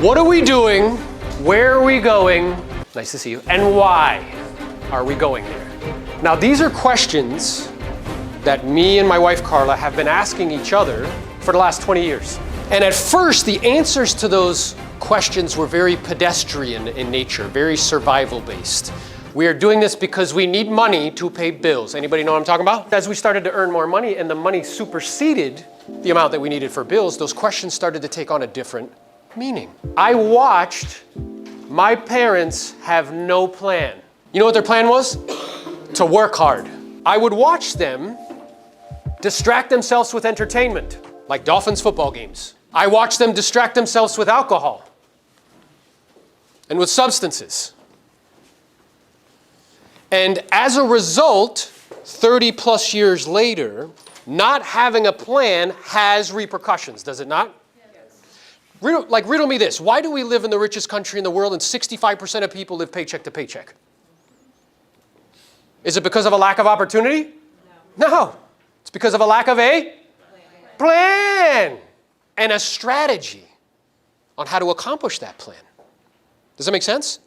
What are we doing? Where are we going? Nice to see you. And why are we going there? Now, these are questions that me and my wife, Carla, have been asking each other for the last 20 years. And at first, the answers to those questions were very pedestrian in nature, very survival-based. We are doing this because we need money to pay bills. Anybody know what I'm talking about? As we started to earn more money and the money superseded the amount that we needed for bills, those questions started to take on a different meaning. I watched my parents have no plan. You know what their plan was? To work hard. I would watch them distract themselves with entertainment, like Dolphins football games. I watched them distract themselves with alcohol and with substances. And as a result, 30 plus years later, not having a plan has repercussions, does it not? Riddle me this. Why do we live in the richest country in the world and 65% of people live paycheck to paycheck? Is it because of a lack of opportunity? No. It's because of a lack of a plan and a strategy on how to accomplish that plan. Does that make sense?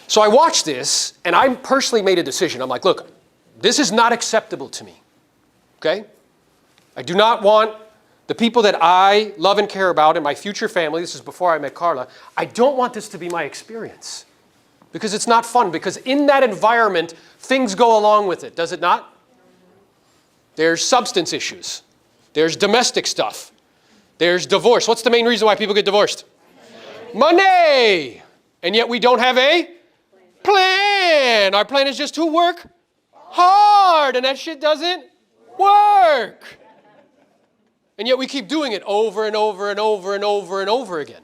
So I watched this and I personally made a decision. I'm like, look, this is not acceptable to me. Okay? I do not want the people that I love and care about and my future family, this is before I met Carla, I don't want this to be my experience because it's not fun, because in that environment, things go along with it, does it not? There's substance issues. There's domestic stuff. There's divorce. What's the main reason why people get divorced? Money! And yet we don't have a plan. Our plan is just to work hard, and that shit doesn't work. And yet we keep doing it over and over and over and over and over again,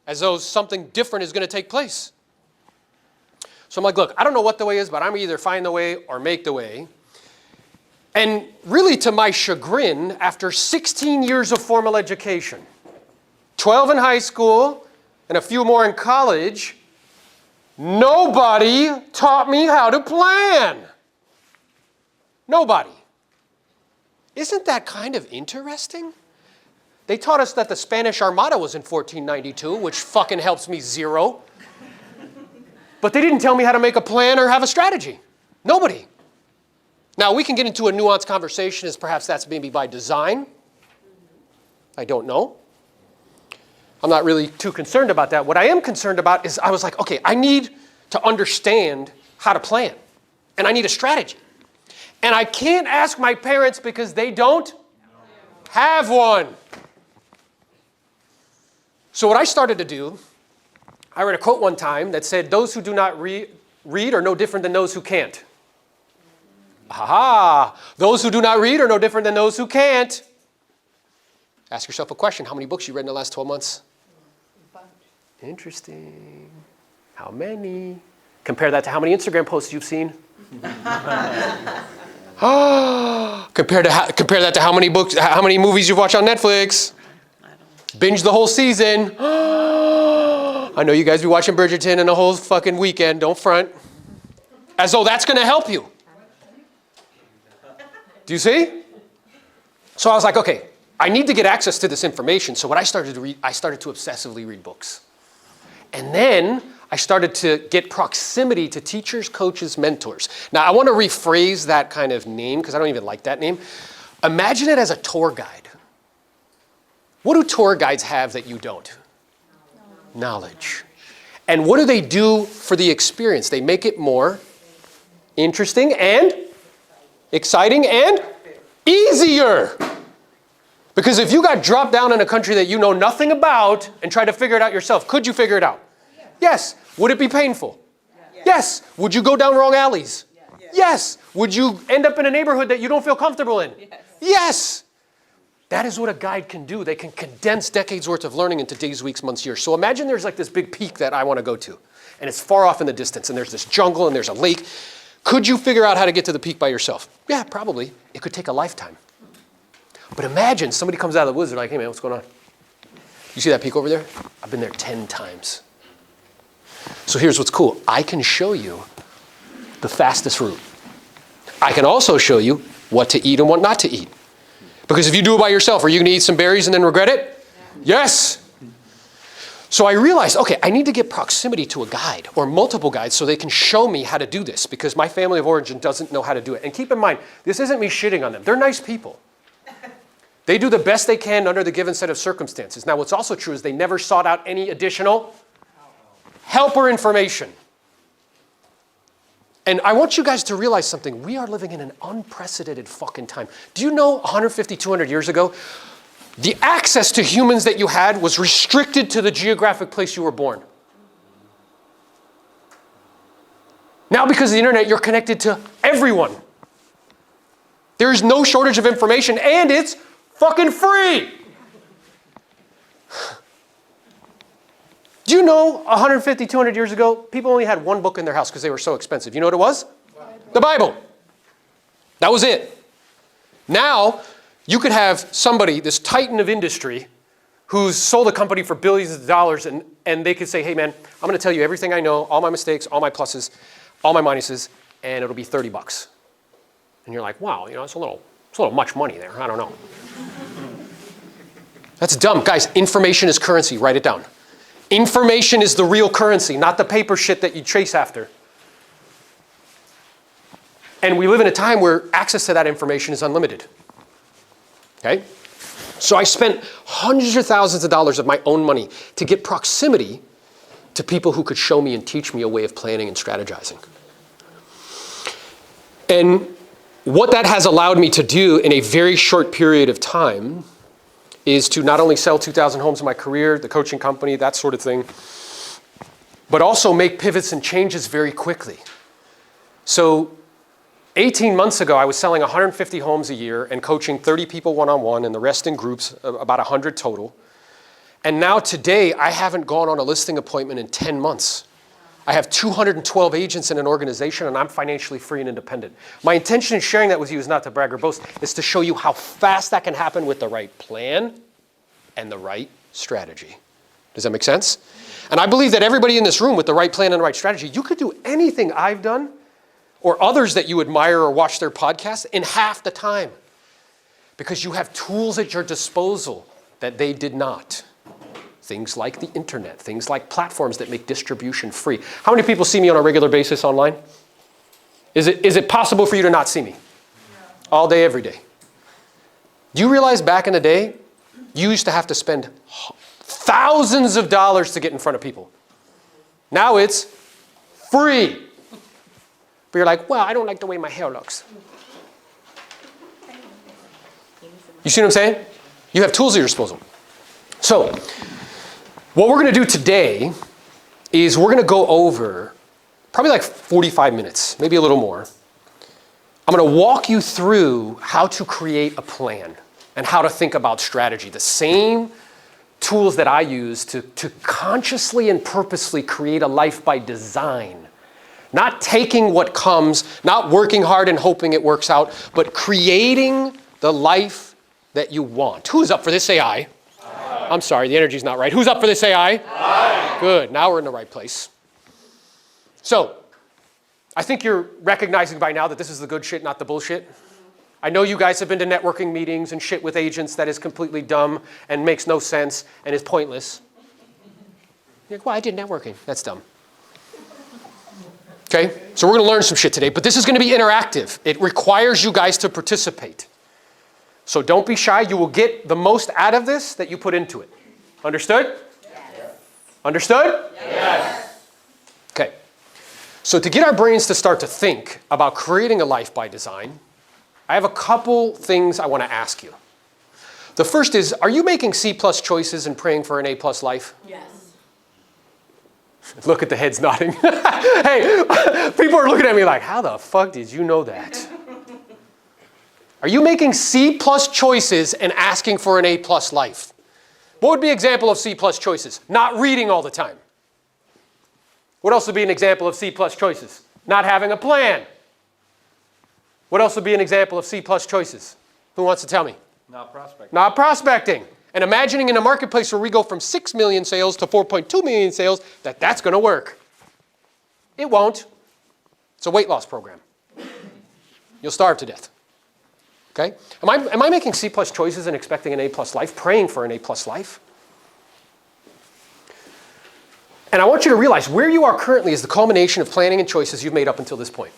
as though something different is going to take place. So I'm like, look, I don't know what the way is, but I'm either find the way or make the way. And really, to my chagrin, after 16 years of formal education, 12 in high school and a few more in college, nobody taught me how to plan. Nobody. Isn't that kind of interesting? They taught us that the Spanish Armada was in 1492, which fucking helps me zero. But they didn't tell me how to make a plan or have a strategy. Nobody. Now, we can get into a nuanced conversation as perhaps that's maybe by design. I don't know. I'm not really too concerned about that. What I am concerned about is I was like, okay, I need to understand how to plan. And I need a strategy. And I can't ask my parents because they don't have one. So what I started to do, I read a quote one time that said, those who do not read are no different than those who can't. Aha! Those who do not read are no different than those who can't. Ask yourself a question. How many books you read in the last 12 months? Interesting. How many? Compare that to how many Instagram posts you've seen. Compare that to how many books, how many movies you've watched on Netflix. Binge the whole season. I know you guys be watching Bridgerton in a whole fucking weekend. Don't front. As though that's going to help you. Do you see? So I was like, okay, I need to get access to this information. So what I started to read, I started to obsessively read books. And then I started to get proximity to teachers, coaches, mentors. Now, I want to rephrase that kind of name because I don't even like that name. Imagine it as a tour guide. What do tour guides have that you don't? Knowledge. And what do they do for the experience? They make it more interesting and exciting and easier. Because if you got dropped down in a country that you know nothing about and try to figure it out yourself, could you figure it out? Yes. Would it be painful? Yes. Would you go down wrong alleys? Yes. Would you end up in a neighborhood that you don't feel comfortable in? Yes. That is what a guide can do. They can condense decades worth of learning into days, weeks, months, years. So imagine there's like this big peak that I want to go to, and it's far off in the distance, and there's this jungle, and there's a lake. Could you figure out how to get to the peak by yourself? Yeah, probably. It could take a lifetime. But imagine somebody comes out of the woods, they're like, hey man, what's going on? You see that peak over there? I've been there 10 times. So here's what's cool. I can show you the fastest route. I can also show you what to eat and what not to eat. Because if you do it by yourself, are you going to eat some berries and then regret it? Yes. So I realized, okay, I need to get proximity to a guide or multiple guides so they can show me how to do this because my family of origin doesn't know how to do it. And keep in mind, this isn't me shitting on them. They're nice people. They do the best they can under the given set of circumstances. Now, what's also true is they never sought out any additional help or information. And I want you guys to realize something. We are living in an unprecedented fucking time. Do you know 150, 200 years ago, the access to humans that you had was restricted to the geographic place you were born? Now, because of the internet, you're connected to everyone. There is no shortage of information, and it's fucking free. Do you know 150, 200 years ago, people only had one book in their house because they were so expensive. You know what it was? The Bible. That was it. Now, you could have somebody, this titan of industry, who's sold a company for billions of dollars, and they could say, hey man, I'm going to tell you everything I know, all my mistakes, all my pluses, all my minuses, and it'll be $30. And you're like, wow, it's a little much money there. I don't know. That's dumb. Guys, information is currency. Write it down. Information is the real currency, not the paper shit that you chase after. And we live in a time where access to that information is unlimited. Okay? So I spent hundreds of thousands of dollars of my own money to get proximity to people who could show me and teach me a way of planning and strategizing. And what that has allowed me to do in a very short period of time is to not only sell 2,000 homes in my career, the coaching company, that sort of thing, but also make pivots and changes very quickly. So 18 months ago, I was selling 150 homes a year and coaching 30 people one-on-one and the rest in groups, about 100 total. And now today, I haven't gone on a listing appointment in 10 months. I have 212 agents in an organization and I'm financially free and independent. My intention in sharing that with you is not to brag or boast, it's to show you how fast that can happen with the right plan and the right strategy. Does that make sense? And I believe that everybody in this room with the right plan and the right strategy, you could do anything I've done or others that you admire or watch their podcasts in half the time because you have tools at your disposal that they did not. Things like the internet, things like platforms that make distribution free. How many people see me on a regular basis online? Is it possible for you to not see me? No. All day, every day. Do you realize back in the day, you used to have to spend thousands of dollars to get in front of people? Now it's free. But you're like, well, I don't like the way my hair looks. You see what I'm saying? You have tools at your disposal. So, what we're going to do today is we're going to go over probably like 45 minutes, maybe a little more. I'm going to walk you through how to create a plan and how to think about strategy. The same tools that I use to consciously and purposely create a life by design. Not taking what comes, not working hard and hoping it works out, but creating the life that you want. Who's up for this? Say aye. I'm sorry, the energy's not right. Who's up for this? Say aye. Aye. Good, now we're in the right place. So, I think you're recognizing by now that this is the good shit, not the bullshit. I know you guys have been to networking meetings and shit with agents that is completely dumb and makes no sense and is pointless. You're like, well, I did networking. That's dumb. Okay, so we're going to learn some shit today, but this is going to be interactive. It requires you guys to participate. So don't be shy. You will get the most out of this that you put into it. Understood? Yes. Understood? Yes. Okay. So to get our brains to start to think about creating a life by design, I have a couple things I want to ask you. The first is, are you making C+ choices and praying for an A+ life? Yes. Look at the heads nodding. Hey, people are looking at me like, how the fuck did you know that? Are you making C+ choices and asking for an A+ life? What would be an example of C+ choices? Not reading all the time. What else would be an example of C+ choices? Not having a plan. What else would be an example of C+ choices? Who wants to tell me? Not prospecting. Not prospecting. And imagining in a marketplace where we go from 6 million sales to 4.2 million sales, that's going to work. It won't. It's a weight loss program. You'll starve to death. Okay? Am I making C+ choices and expecting an A+ life, praying for an A+ life? And I want you to realize where you are currently is the culmination of planning and choices you've made up until this point.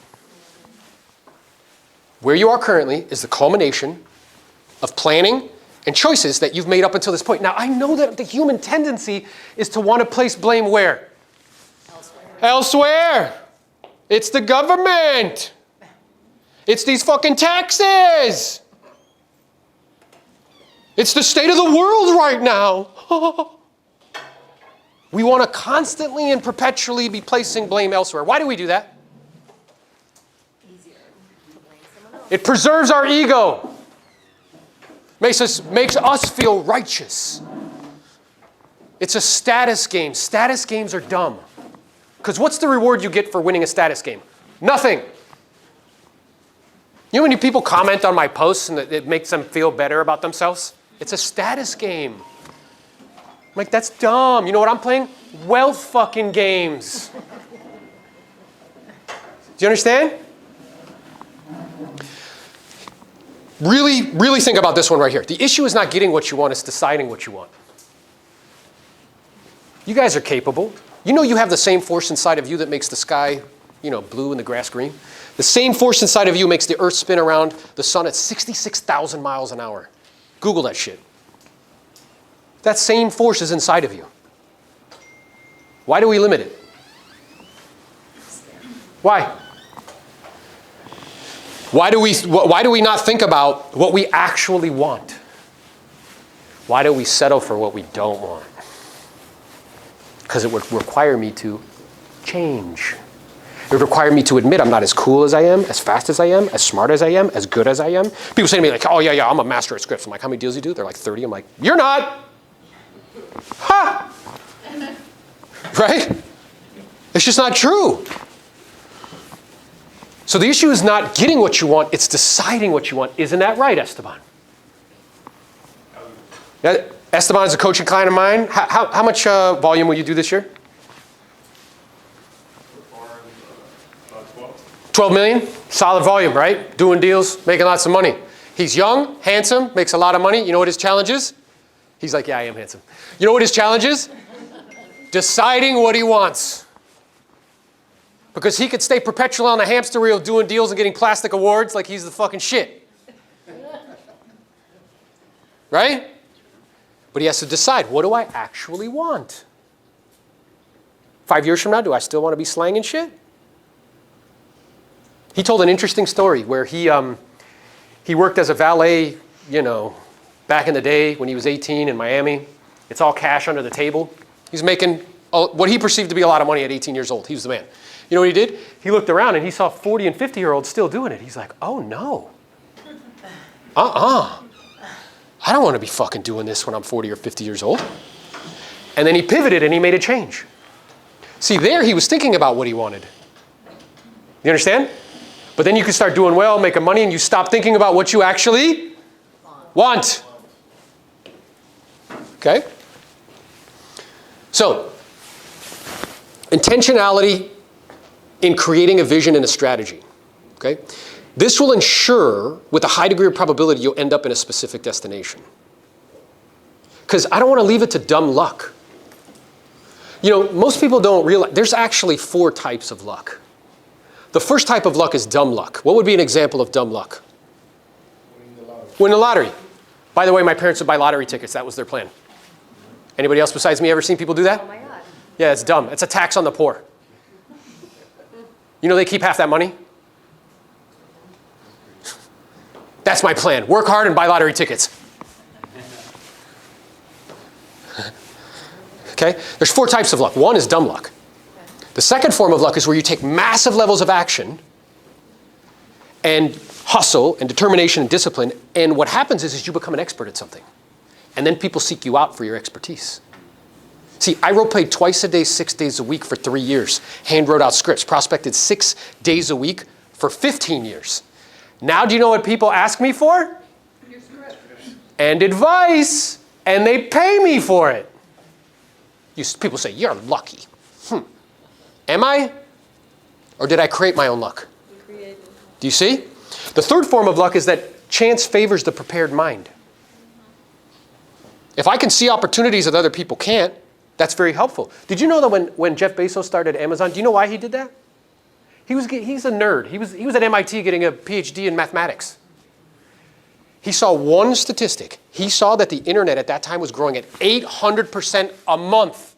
Where you are currently is the culmination of planning and choices that you've made up until this point. Now, I know that the human tendency is to want to place blame where? Elsewhere. It's the government. It's these fucking taxes. It's the state of the world right now. We want to constantly and perpetually be placing blame elsewhere. Why do we do that? It preserves our ego. Makes us feel righteous. It's a status game. Status games are dumb. Because what's the reward you get for winning a status game? Nothing. You know when people comment on my posts and it makes them feel better about themselves? It's a status game. I'm like, that's dumb. You know what I'm playing? Wealth fucking games. Do you understand? Really, really think about this one right here. The issue is not getting what you want, it's deciding what you want. You guys are capable. You know you have the same force inside of you that makes the sky, blue and the grass green. The same force inside of you makes the earth spin around the sun at 66,000 miles an hour. Google that shit. That same force is inside of you. Why do we limit it? Why? Why do we not think about what we actually want? Why do we settle for what we don't want? Because it would require me to change. It would require me to admit I'm not as cool as I am, as fast as I am, as smart as I am, as good as I am. People say to me like, oh yeah, I'm a master at scripts. I'm like, how many deals do you do? They're like 30. I'm like, you're not. Ha! Right? It's just not true. So the issue is not getting what you want, it's deciding what you want. Isn't that right, Esteban? Yeah, Esteban is a coaching client of mine. How much volume will you do this year? 12 million? Solid volume, right? Doing deals, making lots of money. He's young, handsome, makes a lot of money. You know what his challenge is? He's like, yeah, I am handsome. You know what his challenge is? Deciding what he wants. Because he could stay perpetually on the hamster wheel doing deals and getting plastic awards like he's the fucking shit. Right? But he has to decide, what do I actually want? 5 years from now, do I still want to be slanging shit? He told an interesting story where he worked as a valet, back in the day when he was 18 in Miami. It's all cash under the table. He's making what he perceived to be a lot of money at 18 years old. He was the man. You know what he did? He looked around and he saw 40 and 50-year-olds still doing it. He's like, oh no. I don't want to be fucking doing this when I'm 40 or 50 years old. And then he pivoted and he made a change. See, there he was thinking about what he wanted. You understand? But then you can start doing well, making money, and you stop thinking about what you actually want. Okay? So, intentionality in creating a vision and a strategy. Okay? This will ensure, with a high degree of probability, you'll end up in a specific destination. Because I don't want to leave it to dumb luck. Most people don't realize, there's actually 4 types of luck. The first type of luck is dumb luck. What would be an example of dumb luck? Winning the lottery. By the way, my parents would buy lottery tickets. That was their plan. Anybody else besides me ever seen people do that? Oh my God. Yeah, it's dumb. It's a tax on the poor. They keep half that money? That's my plan. Work hard and buy lottery tickets. Okay? There's 4 types of luck. One is dumb luck. The second form of luck is where you take massive levels of action and hustle and determination and discipline, and what happens is you become an expert at something. And then people seek you out for your expertise. See, I role-played twice a day, 6 days a week for 3 years. Hand wrote out scripts, prospected 6 days a week for 15 years. Now do you know what people ask me for? Your script. And advice, and they pay me for it. People say, you're lucky. Am I? Or did I create my own luck? You created. Do you see? The third form of luck is that chance favors the prepared mind. If I can see opportunities that other people can't, That's very helpful. Did you know that when Jeff Bezos started Amazon, do you know why he did that? He's a nerd. He was at MIT getting a PhD in mathematics. He saw one statistic. He saw that the internet at that time was growing at 800% a month.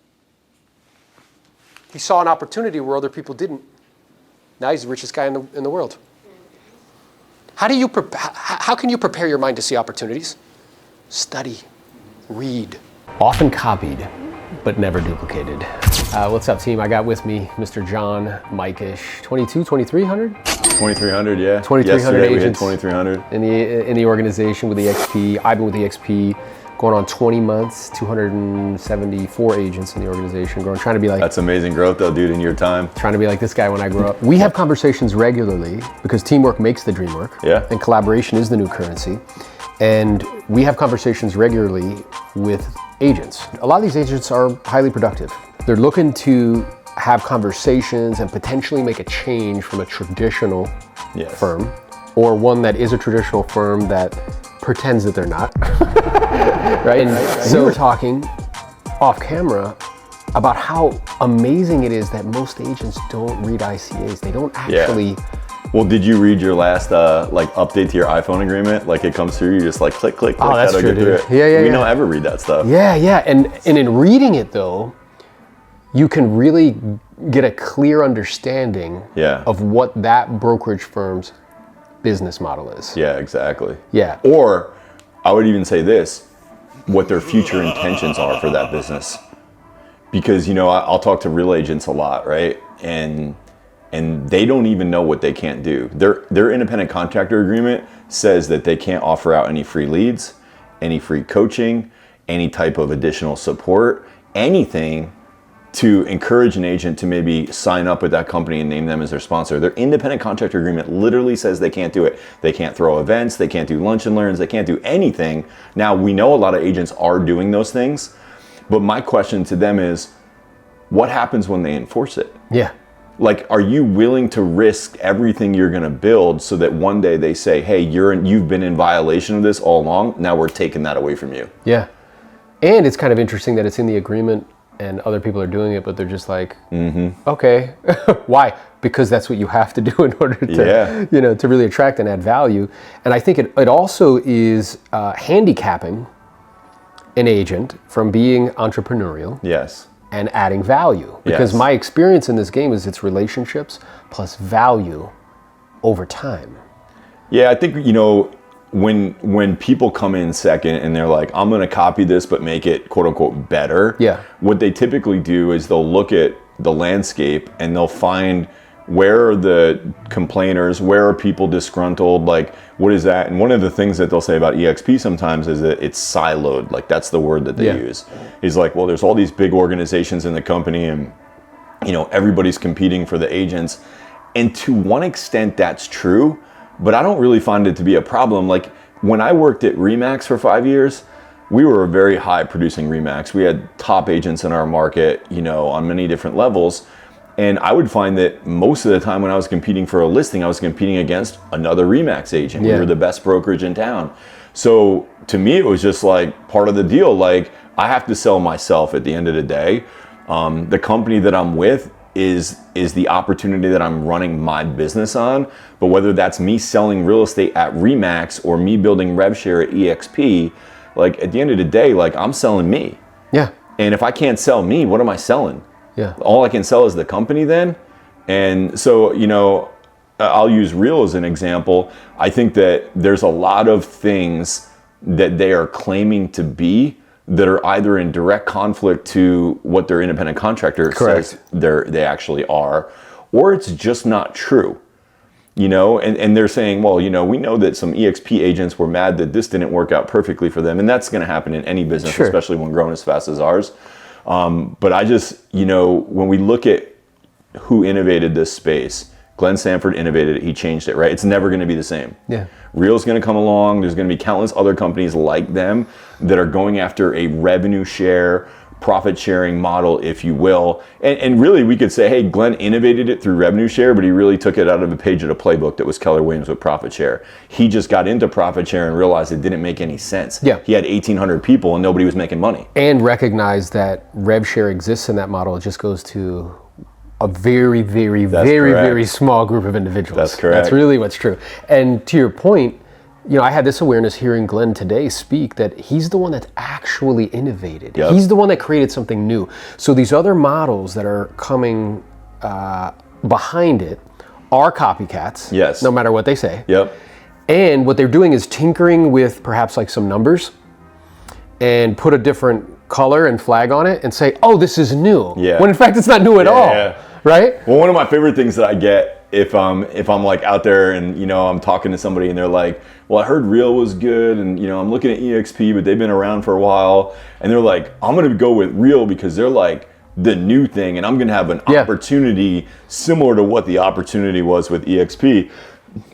He saw an opportunity where other people didn't. Now he's the richest guy in the world. How can you prepare your mind to see opportunities? Study, read. Often copied, but never duplicated. What's up, team? I got with me Mr. John Mike-ish, 2300? 2300, yeah. 2300 Yesterday agents. We hit 2300. In the organization with the XP. I've been with the XP going on 20 months, 274 agents in the organization, trying to be like... That's amazing growth though, dude, in your time. Trying to be like this guy when I grow up. We have conversations regularly because teamwork makes the dream work. Yeah. And collaboration is the new currency. And we have conversations regularly with agents. A lot of these agents are highly productive. They're looking to have conversations and potentially make a change from a traditional firm, or one that is a traditional firm that pretends that they're not. Right? And so we're talking off camera about how amazing it is that most agents don't read ICAs. They don't actually... Well, did you read your last update to your iPhone agreement? Like it comes through, you just like click. Oh, that's true, dude. We don't ever read that stuff. Yeah. And in reading it though, you can really get a clear understanding of what that brokerage firm's business model is. Yeah, exactly. Yeah. Or I would even say this, what their future intentions are for that business. Because, I'll talk to real agents a lot, right? And they don't even know what they can't do. Their independent contractor agreement says that they can't offer out any free leads, any free coaching, any type of additional support, anything to encourage an agent to maybe sign up with that company and name them as their sponsor. Their independent contractor agreement literally says they can't do it. They can't throw events, they can't do lunch and learns, they can't do anything. Now, we know a lot of agents are doing those things, but my question to them is, what happens when they enforce it? Yeah. Like, are you willing to risk everything you're going to build so that one day they say, hey, you've been in violation of this all along, now we're taking that away from you? Yeah. And it's kind of interesting that it's in the agreement and other people are doing it, but they're just like, okay. Why? Because that's what you have to do in order to, to really attract and add value. And I think it also is handicapping an agent from being entrepreneurial. Yes. And adding value. Because my experience in this game is it's relationships plus value over time. Yeah, I think, when people come in second and they're like, I'm going to copy this but make it quote unquote better. Yeah. What they typically do is they'll look at the landscape and they'll find where are the complainers, where are people disgruntled, like what is that? And one of the things that they'll say about EXP sometimes is that it's siloed, like that's the word that they use. He's like, well, there's all these big organizations in the company and everybody's competing for the agents. And to one extent that's true, but I don't really find it to be a problem. Like when I worked at RE/MAX for 5 years, we were a very high producing RE/MAX. We had top agents in our market, on many different levels. And I would find that most of the time when I was competing for a listing, I was competing against another RE/MAX agent. We were the best brokerage in town. So to me, it was just like part of the deal. Like I have to sell myself at the end of the day. The company that I'm with is the opportunity that I'm running my business on. But whether that's me selling real estate at RE/MAX or me building rev share at EXP, like at the end of the day, like I'm selling me. Yeah. And if I can't sell me, what am I selling? Yeah. All I can sell is the company then. And so, I'll use Real as an example. I think that there's a lot of things that they are claiming to be that are either in direct conflict to what their independent contractor says they actually are, or it's just not true. And they're saying, well, we know that some EXP agents were mad that this didn't work out perfectly for them. And that's going to happen in any business, especially when growing as fast as ours. But I just, when we look at who innovated this space, Glenn Sanford innovated it, he changed it, right? It's never going to be the same. Yeah. Real's going to come along. There's going to be countless other companies like them that are going after a revenue share profit sharing model, if you will. And really we could say, hey, Glenn innovated it through revenue share, but he really took it out of a page of the playbook that was Keller Williams with profit share. He just got into profit share and realized it didn't make any sense. Yeah. He had 1,800 people and nobody was making money. And recognized that rev share exists in that model. It just goes to a very, very, very small group of individuals. That's correct. That's really what's true. And to your point, I had this awareness hearing Glenn today speak that he's the one that's actually innovated. Yep. He's the one that created something new. So these other models that are coming behind it are copycats. Yes. No matter what they say. Yep. And what they're doing is tinkering with perhaps like some numbers and put a different color and flag on it and say, oh, this is new. Yeah. When in fact it's not new at all. Yeah. Right? Well, one of my favorite things that I get if I'm like out there and I'm talking to somebody and they're like, well, I heard Real was good and I'm looking at EXP, but they've been around for a while, and they're like, I'm gonna go with Real because they're like the new thing and I'm gonna have an opportunity similar to what the opportunity was with EXP.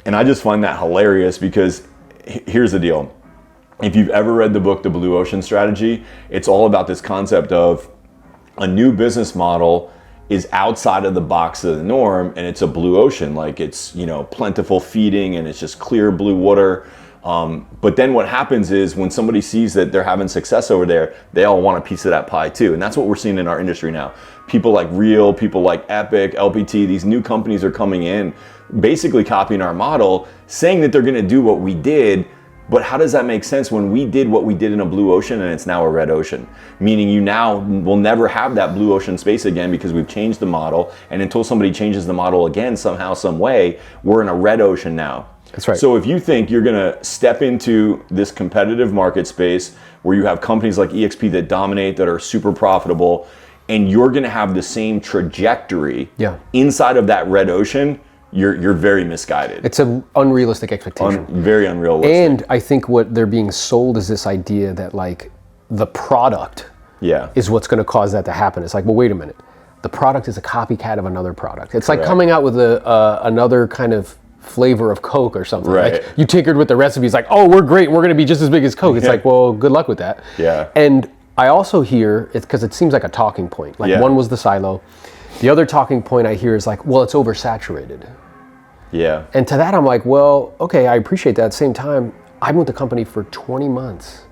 And I just find that hilarious because here's the deal. If you've ever read the book, The Blue Ocean Strategy, it's all about this concept of a new business model is outside of the box of the norm, and it's a blue ocean. Like it's, plentiful feeding and it's just clear blue water. But then what happens is when somebody sees that they're having success over there, they all want a piece of that pie too. And that's what we're seeing in our industry now. People like Real, people like Epic, LPT, these new companies are coming in, basically copying our model, saying that they're gonna do what we did. But how does that make sense when we did what we did in a blue ocean and it's now a red ocean? Meaning you now will never have that blue ocean space again because we've changed the model. And until somebody changes the model again, somehow, some way, we're in a red ocean now. That's right. So if you think you're gonna step into this competitive market space where you have companies like EXP that dominate, that are super profitable, and you're gonna have the same trajectory inside of that red ocean, you're very misguided. It's an unrealistic expectation. Very unrealistic. And I think what they're being sold is this idea that like the product is what's going to cause that to happen. It's like, well, wait a minute. The product is a copycat of another product. It's like coming out with another kind of flavor of Coke or something. Right. Like you tinkered with the recipe. It's like, oh, we're great. We're going to be just as big as Coke. It's like, well, good luck with that. Yeah. And I also hear, it's because it seems like a talking point. Like one was the silo. The other talking point I hear is like, well, it's oversaturated. Yeah. And to that, I'm like, well, okay, I appreciate that. At the same time, I'm with the company for 20 months.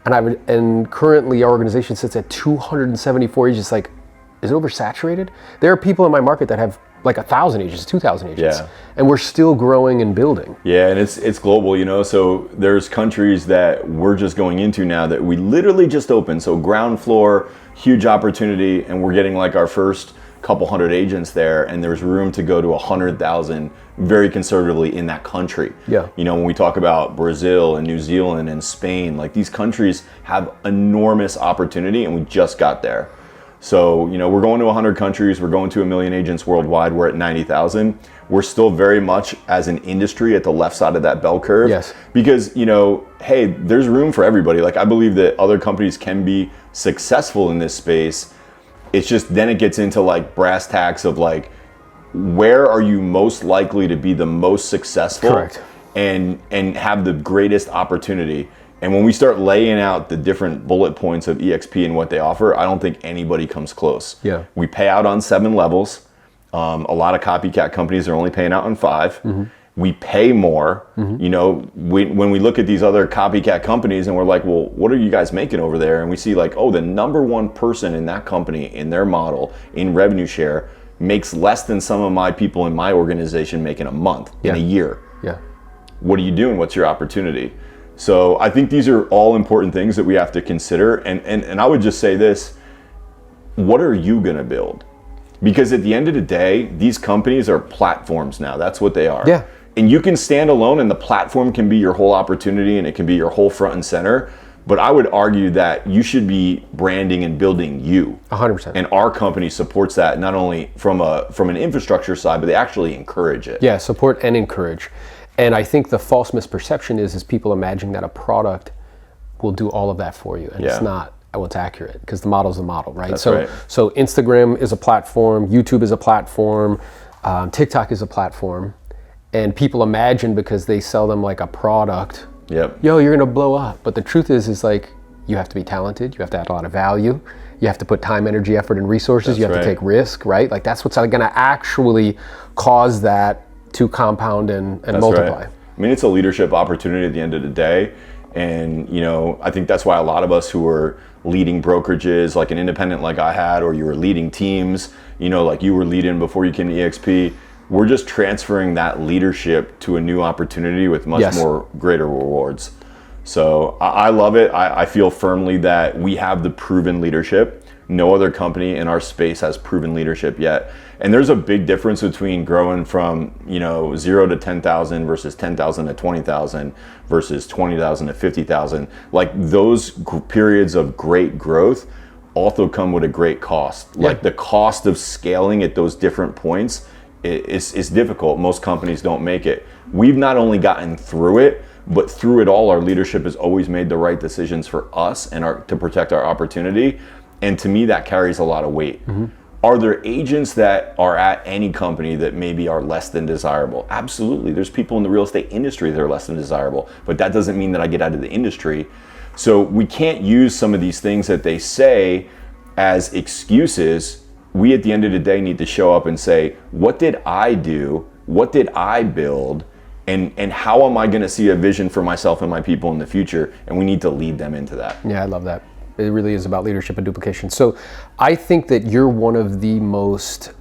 And currently our organization sits at 274 agents. Like, is it oversaturated? There are people in my market that have like 1,000 agents, 2,000 agents. And we're still growing and building. Yeah, and it's global, so there's countries that we're just going into now that we literally just opened. So ground floor, huge opportunity, and we're getting like our first couple hundred agents there, and there's room to go to 100,000 very conservatively in that country. When we talk about Brazil and New Zealand and Spain, like these countries have enormous opportunity, and we just got there. So, we're going to 100 countries, we're going to 1 million agents worldwide, we're at 90,000. We're still very much as an industry at the left side of that bell curve. Because, hey, there's room for everybody. Like I believe that other companies can be successful in this space. It's just then it gets into like brass tacks of like, where are you most likely to be the most successful and have the greatest opportunity? And when we start laying out the different bullet points of EXP and what they offer, I don't think anybody comes close. We pay out on 7 levels. A lot of copycat companies are only paying out on 5. We pay more. When we look at these other copycat companies and we're like, well, what are you guys making over there? And we see like, oh, the number one person in that company, in their model, in revenue share, makes less than some of my people in my organization make in a month, in a year. What are you doing? What's your opportunity? So I think these are all important things that we have to consider. And I would just say this, what are you gonna build? Because at the end of the day, these companies are platforms now. That's what they are. And you can stand alone and the platform can be your whole opportunity and it can be your whole front and center. But I would argue that you should be branding and building you. 100%. And our company supports that not only from an infrastructure side, but they actually encourage it. Yeah, support and encourage. And I think the false misperception is people imagining that a product will do all of that for you. And it's not what's accurate because the model's the model, right? That's so Instagram is a platform, YouTube is a platform, TikTok is a platform. And people imagine because they sell them like a product, yo, you're gonna blow up. But the truth is like, you have to be talented, you have to add a lot of value, You have to put time, energy, effort, and resources. You have to take risk, right? Like that's what's going to actually cause that to compound and multiply. Right. I mean, it's a leadership opportunity at the end of the day. And, I think that's why a lot of us who are leading brokerages, like an independent like I had, or you were leading teams, like you were leading before you came to EXP, we're just transferring that leadership to a new opportunity with much more greater rewards. So I love it. I feel firmly that we have the proven leadership. No other company in our space has proven leadership yet. And there's a big difference between growing from, 0 to 10,000 versus 10,000 to 20,000 versus 20,000 to 50,000. Like those periods of great growth also come with a great cost. Yeah. Like the cost of scaling at those different points is difficult. Most companies don't make it. We've not only gotten through it, but through it all, our leadership has always made the right decisions for us and to protect our opportunity. And to me, that carries a lot of weight. Mm-hmm. Are there agents that are at any company that maybe are less than desirable? Absolutely. There's people in the real estate industry that are less than desirable, but that doesn't mean that I get out of the industry. So we can't use some of these things that they say as excuses. We, at the end of the day, need to show up and say, what did I do? What did I build? And how am I going to see a vision for myself and my people in the future? And we need to lead them into that. Yeah, I love that. It really is about leadership and duplication. So I think that you're one of the most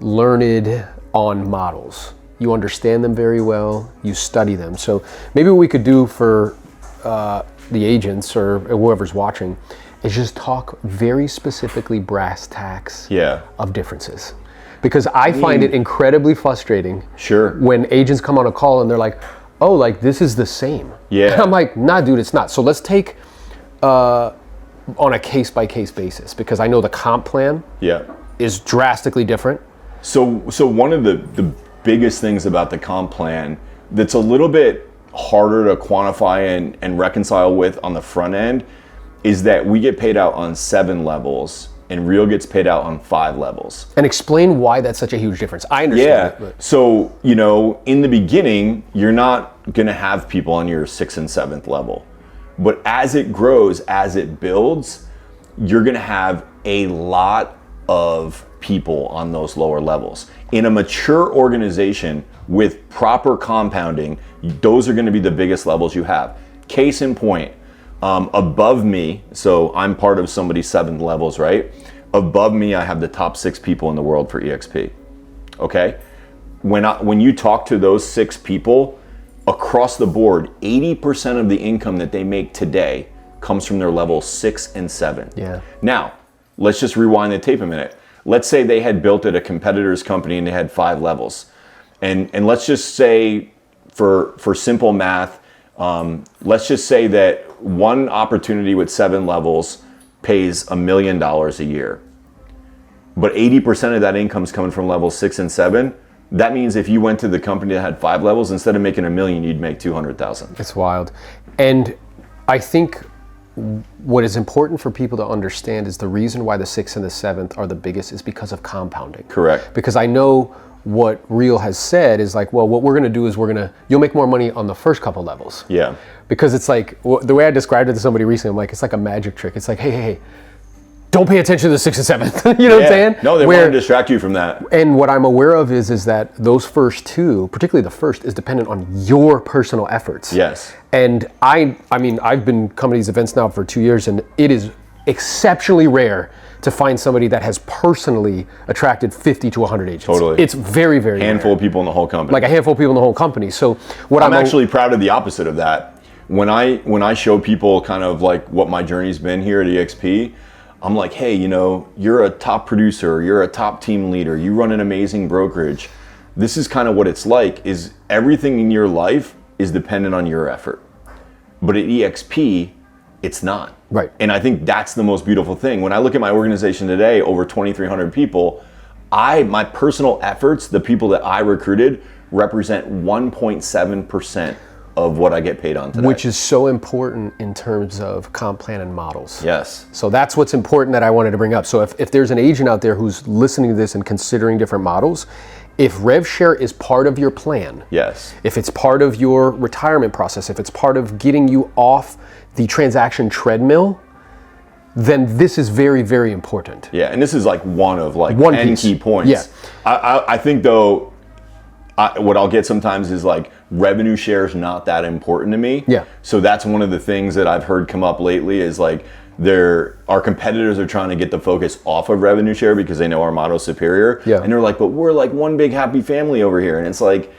learned on models. You understand them very well. You study them. So maybe what we could do for the agents or whoever's watching is just talk very specifically brass tacks of differences. Because I find it incredibly frustrating when agents come on a call and they're like, oh, like this is the same. Yeah. And I'm like, nah, dude, it's not. So let's take on a case-by-case basis, because I know the comp plan is drastically different. So one of the biggest things about the comp plan that's a little bit harder to quantify and reconcile with on the front end is that we get paid out on 7 levels and Real gets paid out on 5 levels. And explain why that's such a huge difference. I understand it. But. So, in the beginning, you're not gonna have people on your 6th and 7th level. But as it grows, as it builds, you're gonna have a lot of people on those lower levels. In a mature organization with proper compounding, those are gonna be the biggest levels you have. Case in point, above me, so I'm part of somebody's 7th levels, right? Above me, I have the top 6 people in the world for EXP, okay? When you talk to those 6 people, across the board, 80% of the income that they make today comes from their levels 6 and 7. Yeah. Now, let's just rewind the tape a minute. Let's say they had built at a competitor's company and they had 5 levels. And let's just say, for simple math, let's just say that one opportunity with 7 levels pays $1 million a year. But 80% of that income is coming from levels 6 and 7. That means if you went to the company that had 5 levels, instead of making $1 million, you'd make 200,000. It's wild. And I think what is important for people to understand is the reason why the 6th and the 7th are the biggest is because of compounding. Correct. Because I know what Real has said is like, well, what we're going to do is you'll make more money on the first couple levels. Yeah. Because it's like, the way I described it to somebody recently, I'm like, it's like a magic trick. It's like, hey, don't pay attention to the 6th and 7th. You know what I'm saying? No, they want to distract you from that. And what I'm aware of is that those first 2, particularly the first, is dependent on your personal efforts. Yes. And I mean, I've been coming to these events now for 2 years, and it is exceptionally rare to find somebody that has personally attracted 50 to 100 agents. Totally. It's very, very handful rare. of people in the whole company. Like a handful of people in the whole company. So I'm actually proud of the opposite of that. When I show people kind of like what my journey's been here at EXP, I'm like, hey, you're a top producer, you're a top team leader, you run an amazing brokerage. This is kind of what it's like, is everything in your life is dependent on your effort. But at EXP, it's not. Right. And I think that's the most beautiful thing. When I look at my organization today, over 2,300 people, my personal efforts, the people that I recruited, represent 1.7% of what I get paid on today. Which is so important in terms of comp plan and models. Yes. So that's what's important that I wanted to bring up. So if there's an agent out there who's listening to this and considering different models, If rev share is part of your plan, yes, if it's part of your retirement process, if it's part of getting you off the transaction treadmill, then this is very, very important. Yeah, and this is like one of like one 10 piece. key points. Yeah. I think though, what I'll get sometimes is like revenue share is not that important to me. Yeah. So that's one of the things that I've heard come up lately is like our competitors are trying to get the focus off of revenue share because they know our model's superior. Yeah. And they're like, but we're like one big happy family over here. And it's like,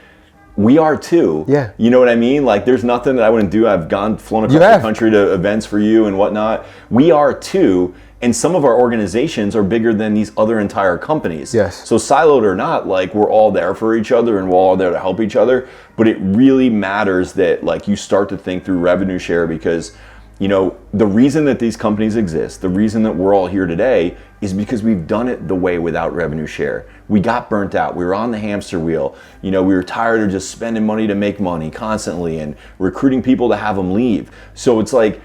we are too. Yeah. You know what I mean? Like there's nothing that I wouldn't do. I've flown across the country to events for you and whatnot. We are too. And some of our organizations are bigger than these other entire companies. Yes. So siloed or not, like we're all there for each other and we're all there to help each other. But it really matters that like you start to think through revenue share because, you know, the reason that these companies exist, the reason that we're all here today is because we've done it the way without revenue share. We got burnt out. We were on the hamster wheel. You know, we were tired of just spending money to make money constantly and recruiting people to have them leave. So it's like,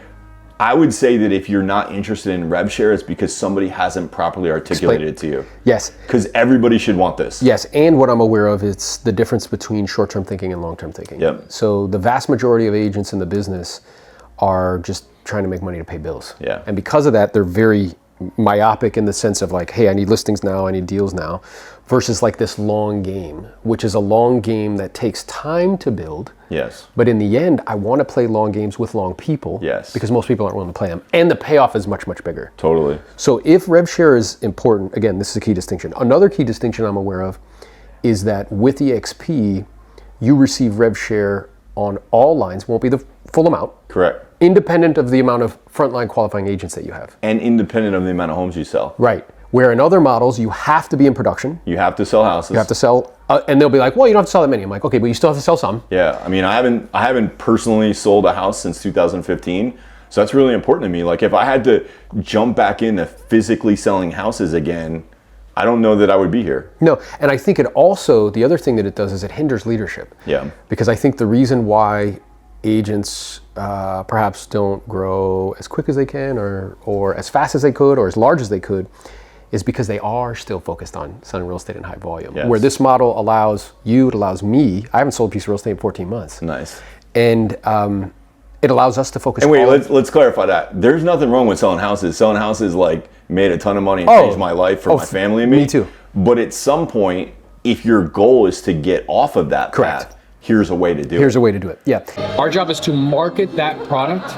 I would say that if you're not interested in rev share, it's because somebody hasn't properly articulated it to you. Yes. Because everybody should want this. Yes, and what I'm aware of is the difference between short-term thinking and long-term thinking. Yep. So the vast majority of agents in the business are just trying to make money to pay bills. Yeah. And because of that, they're very myopic in the sense of like, hey, I need listings now, I need deals now, versus like this long game, which is a long game that takes time to build. Yes. But in the end, I want to play long games with long people. Yes. Because most people aren't willing to play them. And the payoff is much, much bigger. Totally. So if rev share is important, again, this is a key distinction. Another key distinction I'm aware of is that with EXP, you receive rev share on all lines, won't be the full amount. Correct. Independent of the amount of frontline qualifying agents that you have. And independent of the amount of homes you sell. Right. Where in other models, you have to be in production. You have to sell houses. You have to sell, and they'll be like, well, you don't have to sell that many. I'm like, okay, but you still have to sell some. Yeah, I mean, I haven't personally sold a house since 2015, so that's really important to me. Like, if I had to jump back into physically selling houses again, I don't know that I would be here. No, and I think it also, the other thing that it does is it hinders leadership. Yeah. Because I think the reason why agents perhaps don't grow as quick as they can or as fast as they could or as large as they could is because they are still focused on selling real estate in high volume. Yes. Where this model allows you, it allows me, I haven't sold a piece of real estate in 14 months. Nice. And it allows us to focus And wait, let's clarify that. There's nothing wrong with selling houses. Selling houses like made a ton of money and changed my life for my family and me. Me too. But at some point, if your goal is to get off of that path, here's a way to do it. Here's a way to do it, yeah. Our job is to market that product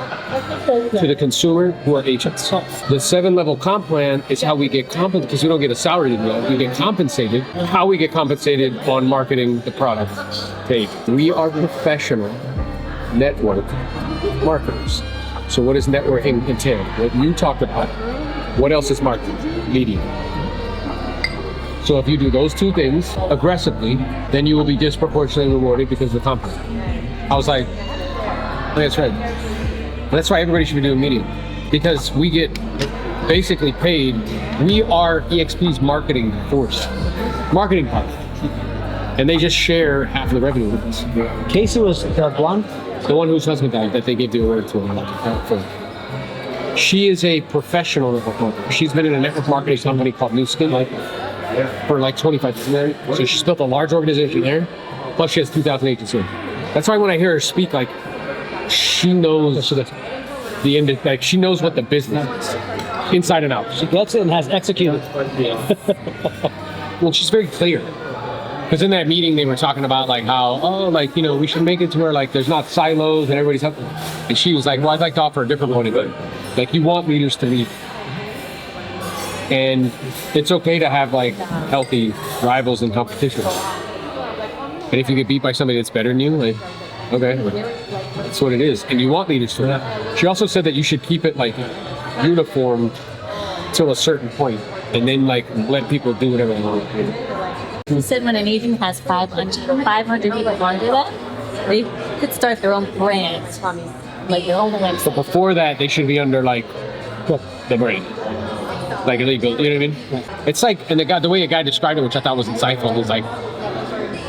to the consumer who are agents. The 7-level comp plan is how we get compensated, because we don't get a salary to do that. We get compensated. How we get compensated on marketing the product page. We are professional network marketers. So what does networking entail? What you talked about. What else is marketing? Media. So if you do those two things aggressively, then you will be disproportionately rewarded because of the comp plan. I was like, that's right. That's why everybody should be doing media. Because we get basically paid. We are EXP's marketing force, marketing partner. And they just share half of the revenue with us. Casey was the blonde? The one whose husband died that they gave the award to. She is a professional network marketer. She's been in a network marketing company called New Skin for like 25 years. So she's built a large organization there. Plus she has 2,000 agents in. That's why when I hear her speak, like she knows the end. Like she knows what the business is, inside and out. She gets it and has executed. Well, she's very clear. Because in that meeting they were talking about like how, we should make it to where like there's not silos and everybody's helping. And she was like, well, I'd like to offer a different point of view. Like you want leaders to lead. And it's okay to have like healthy rivals and competition. And if you get beat by somebody that's better than you, like, okay, that's what it is. And you want leaders to lead. She also said that you should keep it like uniform till a certain point and then like let people do whatever they want to do. He said when an agent has 500 people under that, they could start their own brand. Like their own website. But before that, they should be under like the brand. Like illegal, you know what I mean? It's like, and the way a guy described it, which I thought was insightful, was like,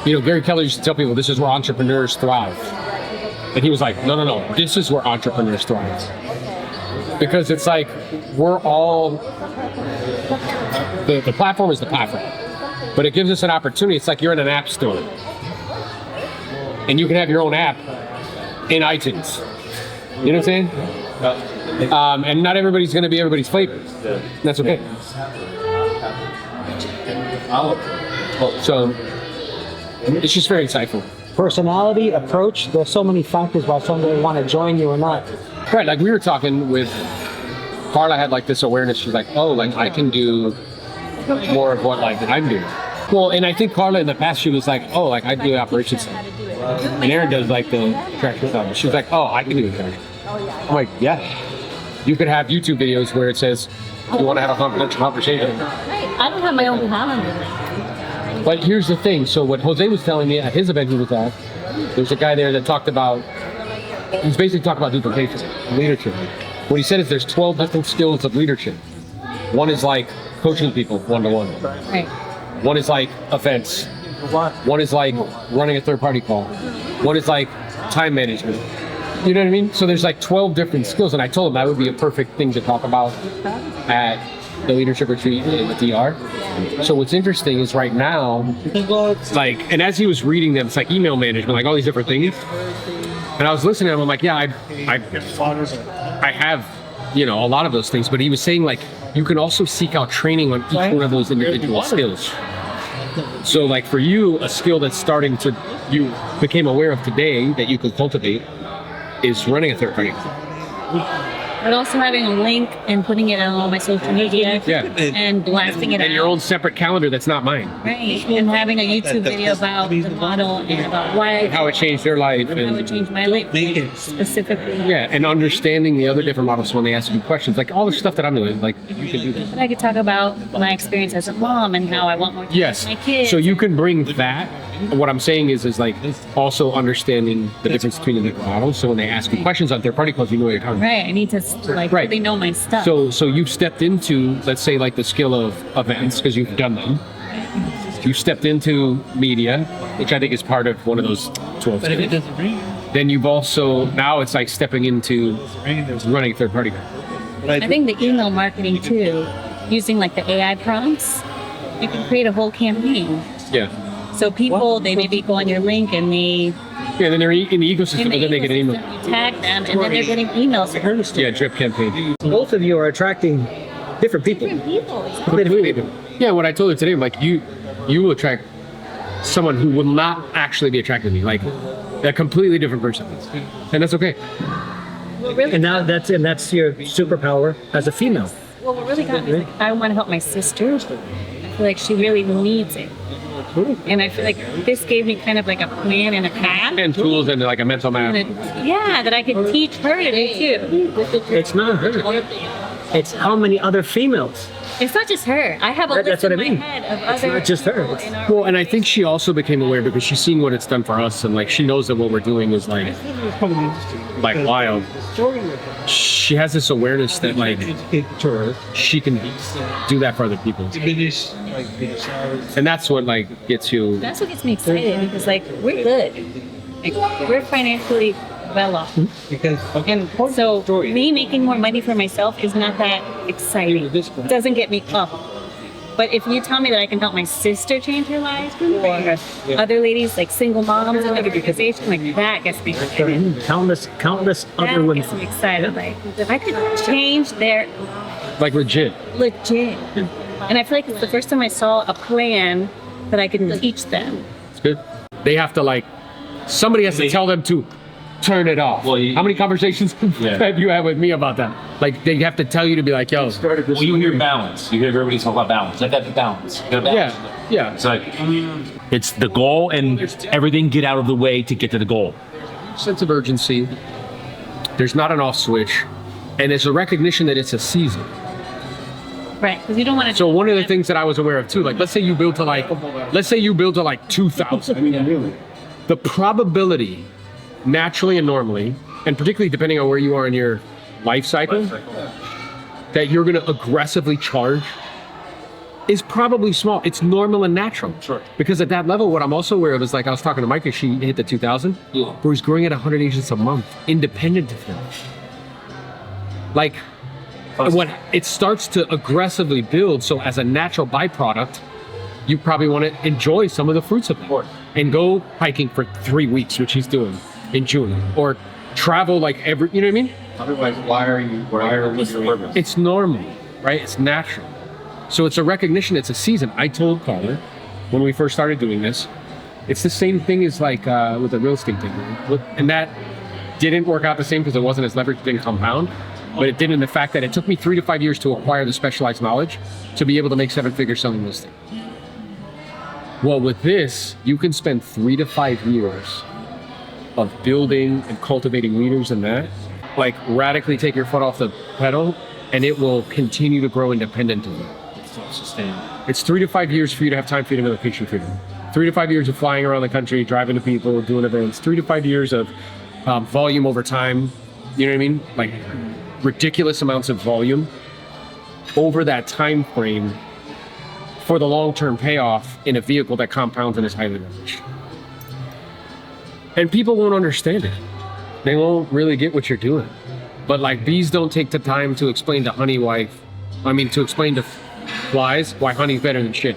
Gary Keller used to tell people, this is where entrepreneurs thrive. And he was like, no, this is where entrepreneurs thrive. Because it's like, we're all, the platform is the platform. but it gives us an opportunity. It's like you're in an app store, and you can have your own app in iTunes. You know what I'm saying? And not everybody's going to be everybody's flavor. That's okay. So it's just very insightful. Personality, approach, there's so many factors why somebody would want to join you or not. Right, like we were talking with Carla, had like this awareness. She's like, oh, like I can do more of what like I'm doing. Well, and I think Carla in the past, she was like, oh, like I do the operations side. And Aaron does like the attraction side. She was like, oh, I can do the attraction. I'm like, yeah. You could have YouTube videos where it says, you want to have a confidential conversation. I don't have my own calendar. But here's the thing. So what Jose was telling me at his event he was at, there's a guy there that talked about, he's basically talking about duplication, leadership. What he said is there's 12 different skills of leadership. One is like coaching people one-to-one. Right. One is like events. One is like running a third-party call. One is like time management. You know what I mean? So there's like 12 different skills, and I told him that would be a perfect thing to talk about at the leadership retreat in the DR. So what's interesting is right now, like, and as he was reading them, it's like email management, like all these different things. And I was listening to him, I'm like, yeah, I have, you know, a lot of those things. But he was saying like, you can also seek out training on each one of those individual skills. So like for you, a skill that's starting to, you became aware of today that you could cultivate is running a third party. But also having a link and putting it on all my social media and blasting it out. And your own separate calendar that's not mine. Right. And having a YouTube video about the model and about why How it changed their life. how it changed my life specifically. Yeah, and understanding the other different models when they ask you questions, like all the stuff that I'm doing, like you can do that. But I could talk about my experience as a mom and how I want more time Yes. with my kids. So you can bring that. What I'm saying is like also understanding the difference between the different models. So when they ask you questions on third-party calls, you know what you're talking about. Right. I need to like Right. really know my stuff. So you've stepped into, let's say, like the skill of events because you've done them. You stepped into media, which I think is part of one of those 12 skills. Then you've also, now it's like stepping into running third-party. I think the email marketing too, using like the AI prompts, you can create a whole campaign. Yeah. So people, they maybe go on your link and they Yeah, then they're in the ecosystem, but then they get an email. You tag them, and then they're getting emails. Yeah, drip campaign. Both of you are attracting different people. People. Yeah, what I told her today, I'm like, you will attract someone who will not actually be attracted to me, like a completely different person, and that's okay. And now that's your superpower as a female. Well, what really got me is like, I want to help my sister. I feel like she really needs it. And I feel like this gave me kind of like a plan and a path. And tools and like a mental map. Yeah, that I could teach her to do too. It's not her. It's how many other females. It's not just her. I have a That's list what I in my mean. head of It's other not just her. people It's- in our Well, and I think she also became aware because she's seen what it's done for us, and like she knows that what we're doing is like wild. She has this awareness that like she can do that for other people, and that's what like gets you. That's what gets me excited because like we're good. Like, we're financially well off. And so me making more money for myself is not that exciting. It doesn't get me up. But if you tell me that I can help my sister change her life, or other ladies like single moms in the organization, like that gets me excited. Countless other That women. gets me excited. Like if I could change their Like legit. And I feel like it's the first time I saw a plan that I can teach them. It's good. They have to like, somebody has to tell them to turn it off. Well, how many conversations have you had with me about that? Like they have to tell you to be like, yo. Well, you hear balance. You hear everybody talk about balance. Like that balance. You gotta balance. Yeah. It's like, it's the goal and everything get out of the way to get to the goal. Sense of urgency. There's not an off switch. And it's a recognition that it's a season. Right, because you don't want to. So one of the things that I was aware of too, like let's say you build to like 2,000. The probability, naturally and normally, and particularly depending on where you are in your life cycle, that you're going to aggressively charge is probably small. It's normal and natural. Sure. Because at that level, what I'm also aware of is like I was talking to Mike and she hit the 2,000, where he's growing at 100 agents a month, independent of him. Like, what it starts to aggressively build, so as a natural byproduct, you probably want to enjoy some of the fruits of it and go hiking for 3 weeks, which he's doing in June, or travel like every, you know what I mean? Otherwise, what's the purpose? It's normal, right? It's natural. So it's a recognition, it's a season. I told Carter when we first started doing this, it's the same thing as like with the real estate thing. And that didn't work out the same because it wasn't as leveraged, didn't compound, but it did in the fact that it took me 3 to 5 years to acquire the specialized knowledge to be able to make 7 figures selling real estate. Well, with this, you can spend 3 to 5 years of building and cultivating leaders in that, like radically take your foot off the pedal, and it will continue to grow independent of you. It's 3 to 5 years for you to have time freedom and location freedom. 3 to 5 years of flying around the country, driving to people, doing events. 3 to 5 years of volume over time. You know what I mean? Like ridiculous amounts of volume over that time frame for the long-term payoff in a vehicle that compounds and is highly leveraged. And people won't understand it. They won't really get what you're doing. But like bees don't take the time to explain to to explain to flies why honey's better than shit.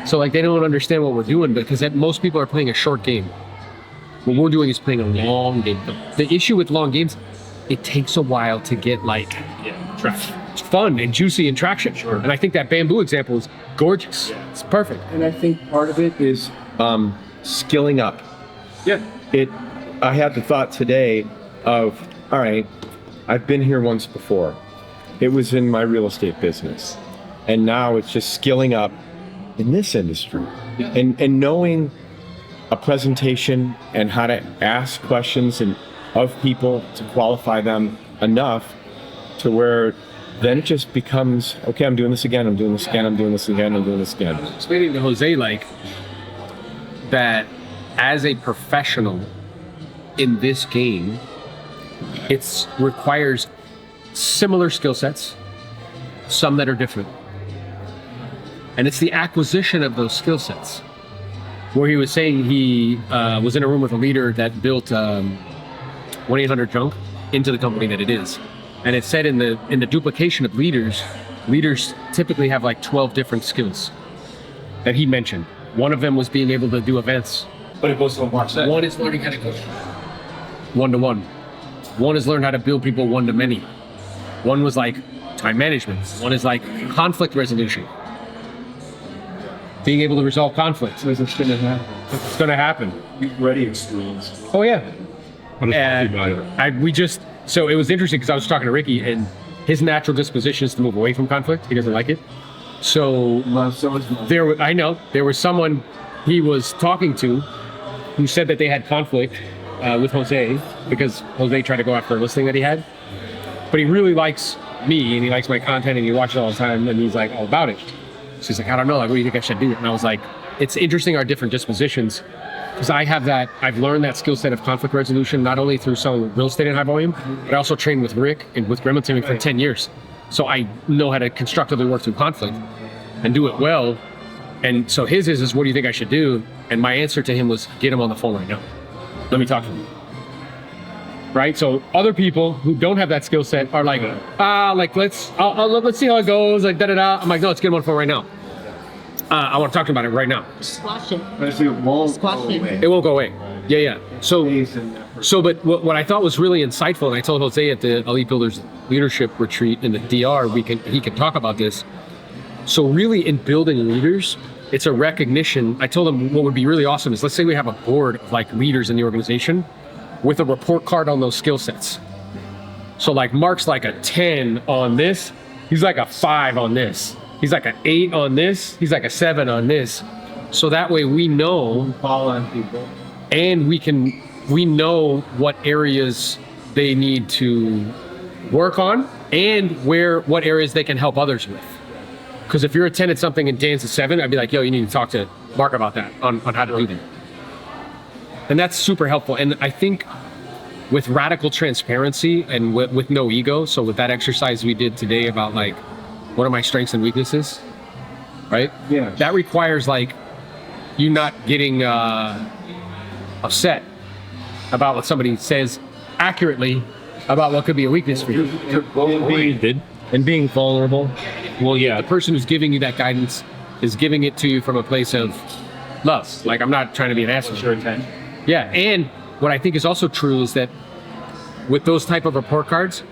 So like they don't understand what we're doing because most people are playing a short game. What we're doing is playing a long game. The issue with long games, it takes a while to get like traction. It's fun and juicy and traction. Sure. And I think that bamboo example is gorgeous. Yeah. It's perfect. And I think part of it is skilling up. Yeah. I had the thought today of, all right, I've been here once before. It was in my real estate business. And now it's just skilling up in this industry. Yeah. And knowing a presentation and how to ask questions of people to qualify them enough to where then it just becomes, okay, I'm doing this again, I'm doing this again, I'm doing this again, I'm doing this again. I was explaining to Jose like that as a professional in this game, it requires similar skill sets, some that are different. And it's the acquisition of those skill sets. Where he was saying he was in a room with a leader that built 1-800-JUNK into the company that it is. And it said in the duplication of leaders typically have like 12 different skills that he mentioned. One of them was being able to do events. But it goes to what Mark said. One is learning how to coach one-to-one. One is learn how to build people one-to-many. One was like time management. One is like conflict resolution. Being able to resolve conflict. So it's going to happen. It's going to happen. You've already experienced. Oh yeah. So it was interesting because I was talking to Ricky and his natural disposition is to move away from conflict. He doesn't like it. So there was someone he was talking to who said that they had conflict with Jose because Jose tried to go after a listing that he had. But he really likes me and he likes my content and he watches it all the time and he's like all about it. So he's like, I don't know, like, what do you think I should do? And I was like, it's interesting our different dispositions because I've learned that skill set of conflict resolution, not only through selling real estate in high volume, but I also trained with Rick and with Gremlin Teaming for 10 years. So I know how to constructively work through conflict and do it well. And so his is what do you think I should do? And my answer to him was, get him on the phone right now. Let me talk to him. Right? So other people who don't have that skill set are like, let's see how it goes, like da-da-da. I'm like, no, let's get him on the phone right now. I want to talk to him about it right now. Squash it. It won't go away. Yeah. But what I thought was really insightful, and I told Jose at the Elite Builders Leadership Retreat in the DR, he can talk about this. So really in building leaders, it's a recognition. I told him what would be really awesome is let's say we have a board of like leaders in the organization with a report card on those skill sets. So like Mark's like a 10 on this, he's like a 5 on this. He's like an 8 on this, he's like a 7 on this. So that way we know, and we know what areas they need to work on and what areas they can help others with. Because if you're a 10 at something and Dan's a 7, I'd be like, yo, you need to talk to Mark about that, on how to do that. And that's super helpful. And I think with radical transparency and with no ego, so with that exercise we did today about like, what are my strengths and weaknesses, right? Yeah. That requires like, you not getting upset about what somebody says accurately about what could be a weakness for you. And being vulnerable. Well, yeah, the person who's giving you that guidance is giving it to you from a place of love. Like, I'm not trying to be an asshole. Sure intent. Yeah, and what I think is also true is that with those type of report cards,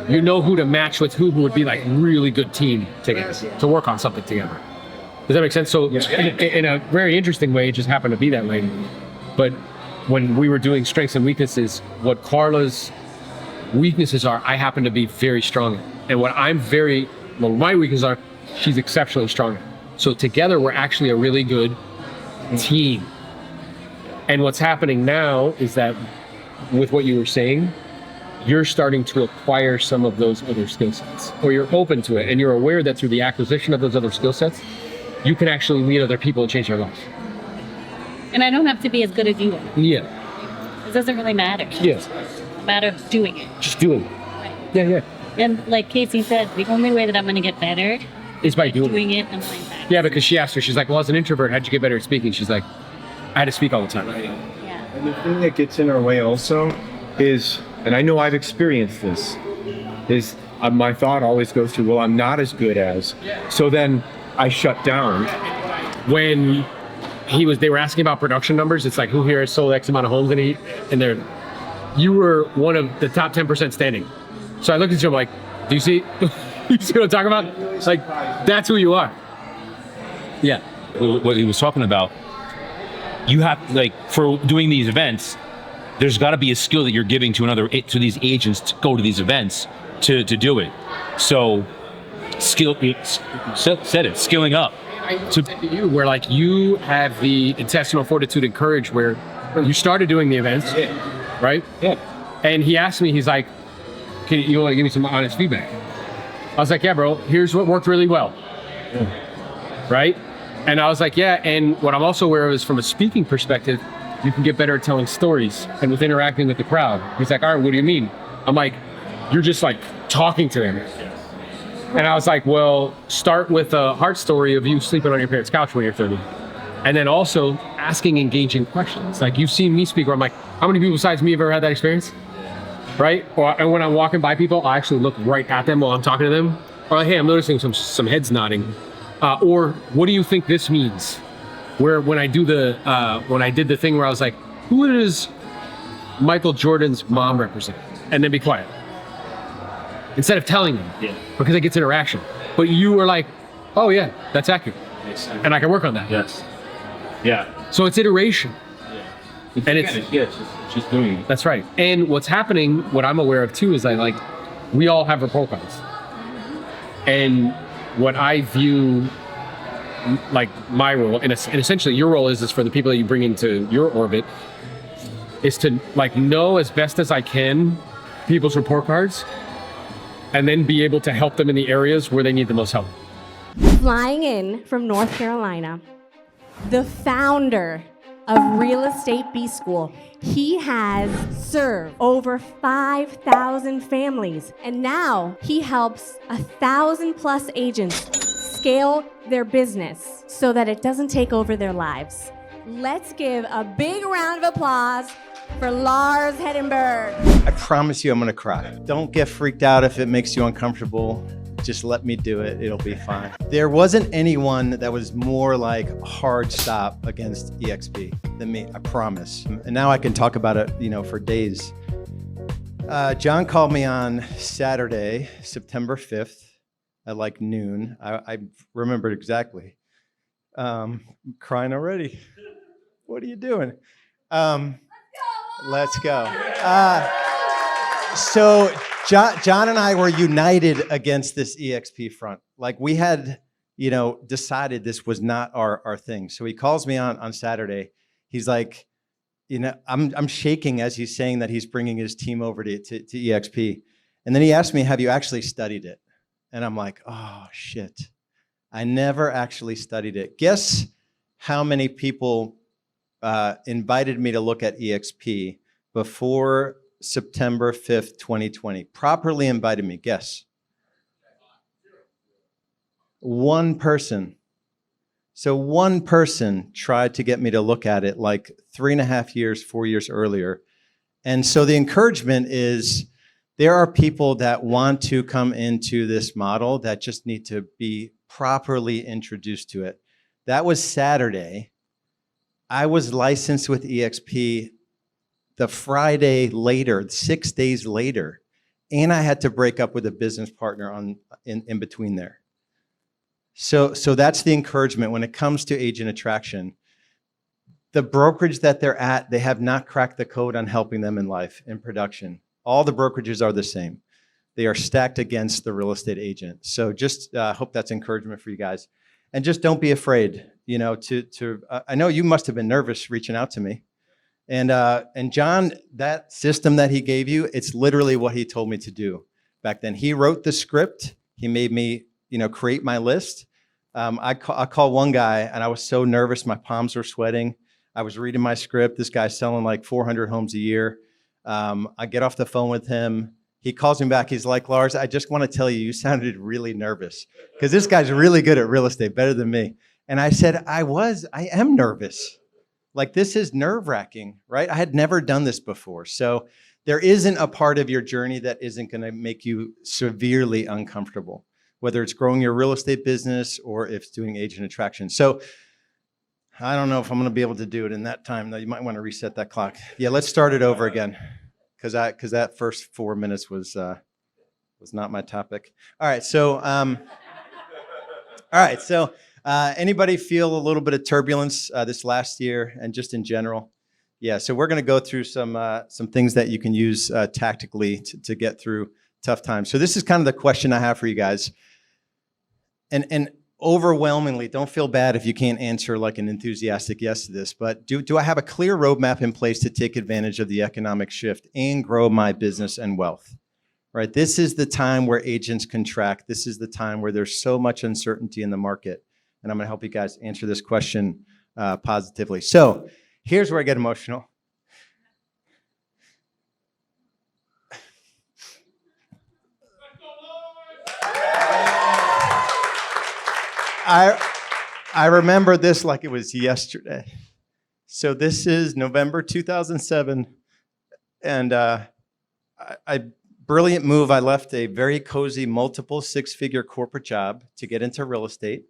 you know who to match with who would be like really good team to work on something together. Does that make sense? So in a very interesting way, it just happened to be that way. But when we were doing strengths and weaknesses, what Carla's weaknesses are, I happen to be very strong in. And what my weaknesses are, she's exceptionally strong in. So together, we're actually a really good team. And what's happening now is that with what you were saying, you're starting to acquire some of those other skill sets, or you're open to it. And you're aware that through the acquisition of those other skill sets, you can actually lead other people and change their lives. And I don't have to be as good as you are. Yeah. It doesn't really matter. Yes. It's a matter of doing it. Just doing it. Right. Yeah. And like Casey said, the only way that I'm going to get better is by doing it and playing back. Yeah, because she asked her, she's like, well, as an introvert, how'd you get better at speaking? She's like, I had to speak all the time. Yeah. And the thing that gets in our way also is, and I know I've experienced this, is my thought always goes to, well, I'm not as good as. So then I shut down. When they were asking about production numbers, it's like, who here has sold X amount of homes? And you were one of the top 10% standing. So I looked at you, I'm like, do you see? You see what I'm talking about? Like, that's who you are. Yeah. What he was talking about, you have, like, for doing these events, there's got to be a skill that you're giving to these agents to go to these events to do it. So, skilling up. I said to you, where like you have the intestinal fortitude and courage, where you started doing the events, right? Yeah. And he asked me, he's like, "Can you want to give me some honest feedback?" I was like, "Yeah, bro. Here's what worked really well." Yeah. Right? And I was like, "Yeah." And what I'm also aware of is, from a speaking perspective, you can get better at telling stories and with interacting with the crowd. He's like, "All right, what do you mean?" I'm like, "You're just like talking to them." And I was like, well, start with a heart story of you sleeping on your parents' couch when you're 30. And then also asking engaging questions. Like, you've seen me speak where I'm like, how many people besides me have ever had that experience? Right? And when I'm walking by people, I actually look right at them while I'm talking to them. Or like, hey, I'm noticing some heads nodding. Or what do you think this means? Where when I did the thing where I was like, who does Michael Jordan's mom represent? And then be quiet. Instead of telling them, because it gets interaction. But you were like, oh yeah, that's accurate. And I can work on that. Yes. Yeah. So it's iteration. And it's just doing it. That's right. And what's happening, what I'm aware of too, is that like, we all have report cards. And what I view like my role, and essentially your role is for the people that you bring into your orbit, is to like know as best as I can people's report cards, and then be able to help them in the areas where they need the most help. Flying in from North Carolina, the founder of Real Estate B School. He has served over 5,000 families, and now he helps 1,000+ agents scale their business so that it doesn't take over their lives. Let's give a big round of applause for Lars Hedenberg. I promise you I'm gonna cry. Don't get freaked out if it makes you uncomfortable. Just let me do it, it'll be fine. There wasn't anyone that was more like a hard stop against EXP than me, I promise. And now I can talk about it, for days. John called me on Saturday, September 5th at like noon. I remembered exactly. I'm crying already. What are you doing? Let's go. So John and I were united against this EXP front. Like we had, decided this was not our thing. So he calls me on Saturday. He's like, I'm shaking as he's saying that he's bringing his team over to EXP. And then he asked me, have you actually studied it? And I'm like, oh shit. I never actually studied it. Guess how many people invited me to look at EXP before September 5th, 2020. Properly invited me. Guess. One person. So one person tried to get me to look at it like 3.5 years, 4 years earlier. And so the encouragement is there are people that want to come into this model that just need to be properly introduced to it. That was Saturday. I was licensed with EXP the Friday later, 6 days later, and I had to break up with a business partner in between there. So that's the encouragement when it comes to agent attraction. The brokerage that they're at, they have not cracked the code on helping them in life, in production. All the brokerages are the same. They are stacked against the real estate agent. So just hope that's encouragement for you guys. And just don't be afraid, you know, I know you must have been nervous reaching out to me. And John, that system that he gave you, it's literally what he told me to do back then. He wrote the script. He made me, you know, create my list. I call one guy, and I was so nervous. My palms were sweating. I was reading my script. This guy's selling like 400 homes a year. I get off the phone with him. He calls me back. He's like, Lars, I just want to tell you, you sounded really nervous because this guy's really good at real estate, better than me. And I said, I am nervous. Like, this is nerve-wracking, right? I had never done this before. So there isn't a part of your journey that isn't going to make you severely uncomfortable, whether it's growing your real estate business or if it's doing agent attraction. So I don't know if I'm going to be able to do it in that time, though. You might want to reset that clock. Yeah, let's start it over again, because that first 4 minutes was not my topic. All right, so anybody feel a little bit of turbulence this last year and just in general? Yeah, so we're going to go through some things that you can use tactically to get through tough times. So this is kind of the question I have for you guys. And overwhelmingly, don't feel bad if you can't answer like an enthusiastic yes to this, but do I have a clear roadmap in place to take advantage of the economic shift and grow my business and wealth? Right? This is the time where agents contract. This is the time where there's so much uncertainty in the market. And I'm going to help you guys answer this question positively. So here's where I get emotional. I remember this like it was yesterday. So this is November 2007, and brilliant move. I left a very cozy, multiple six-figure corporate job to get into real estate,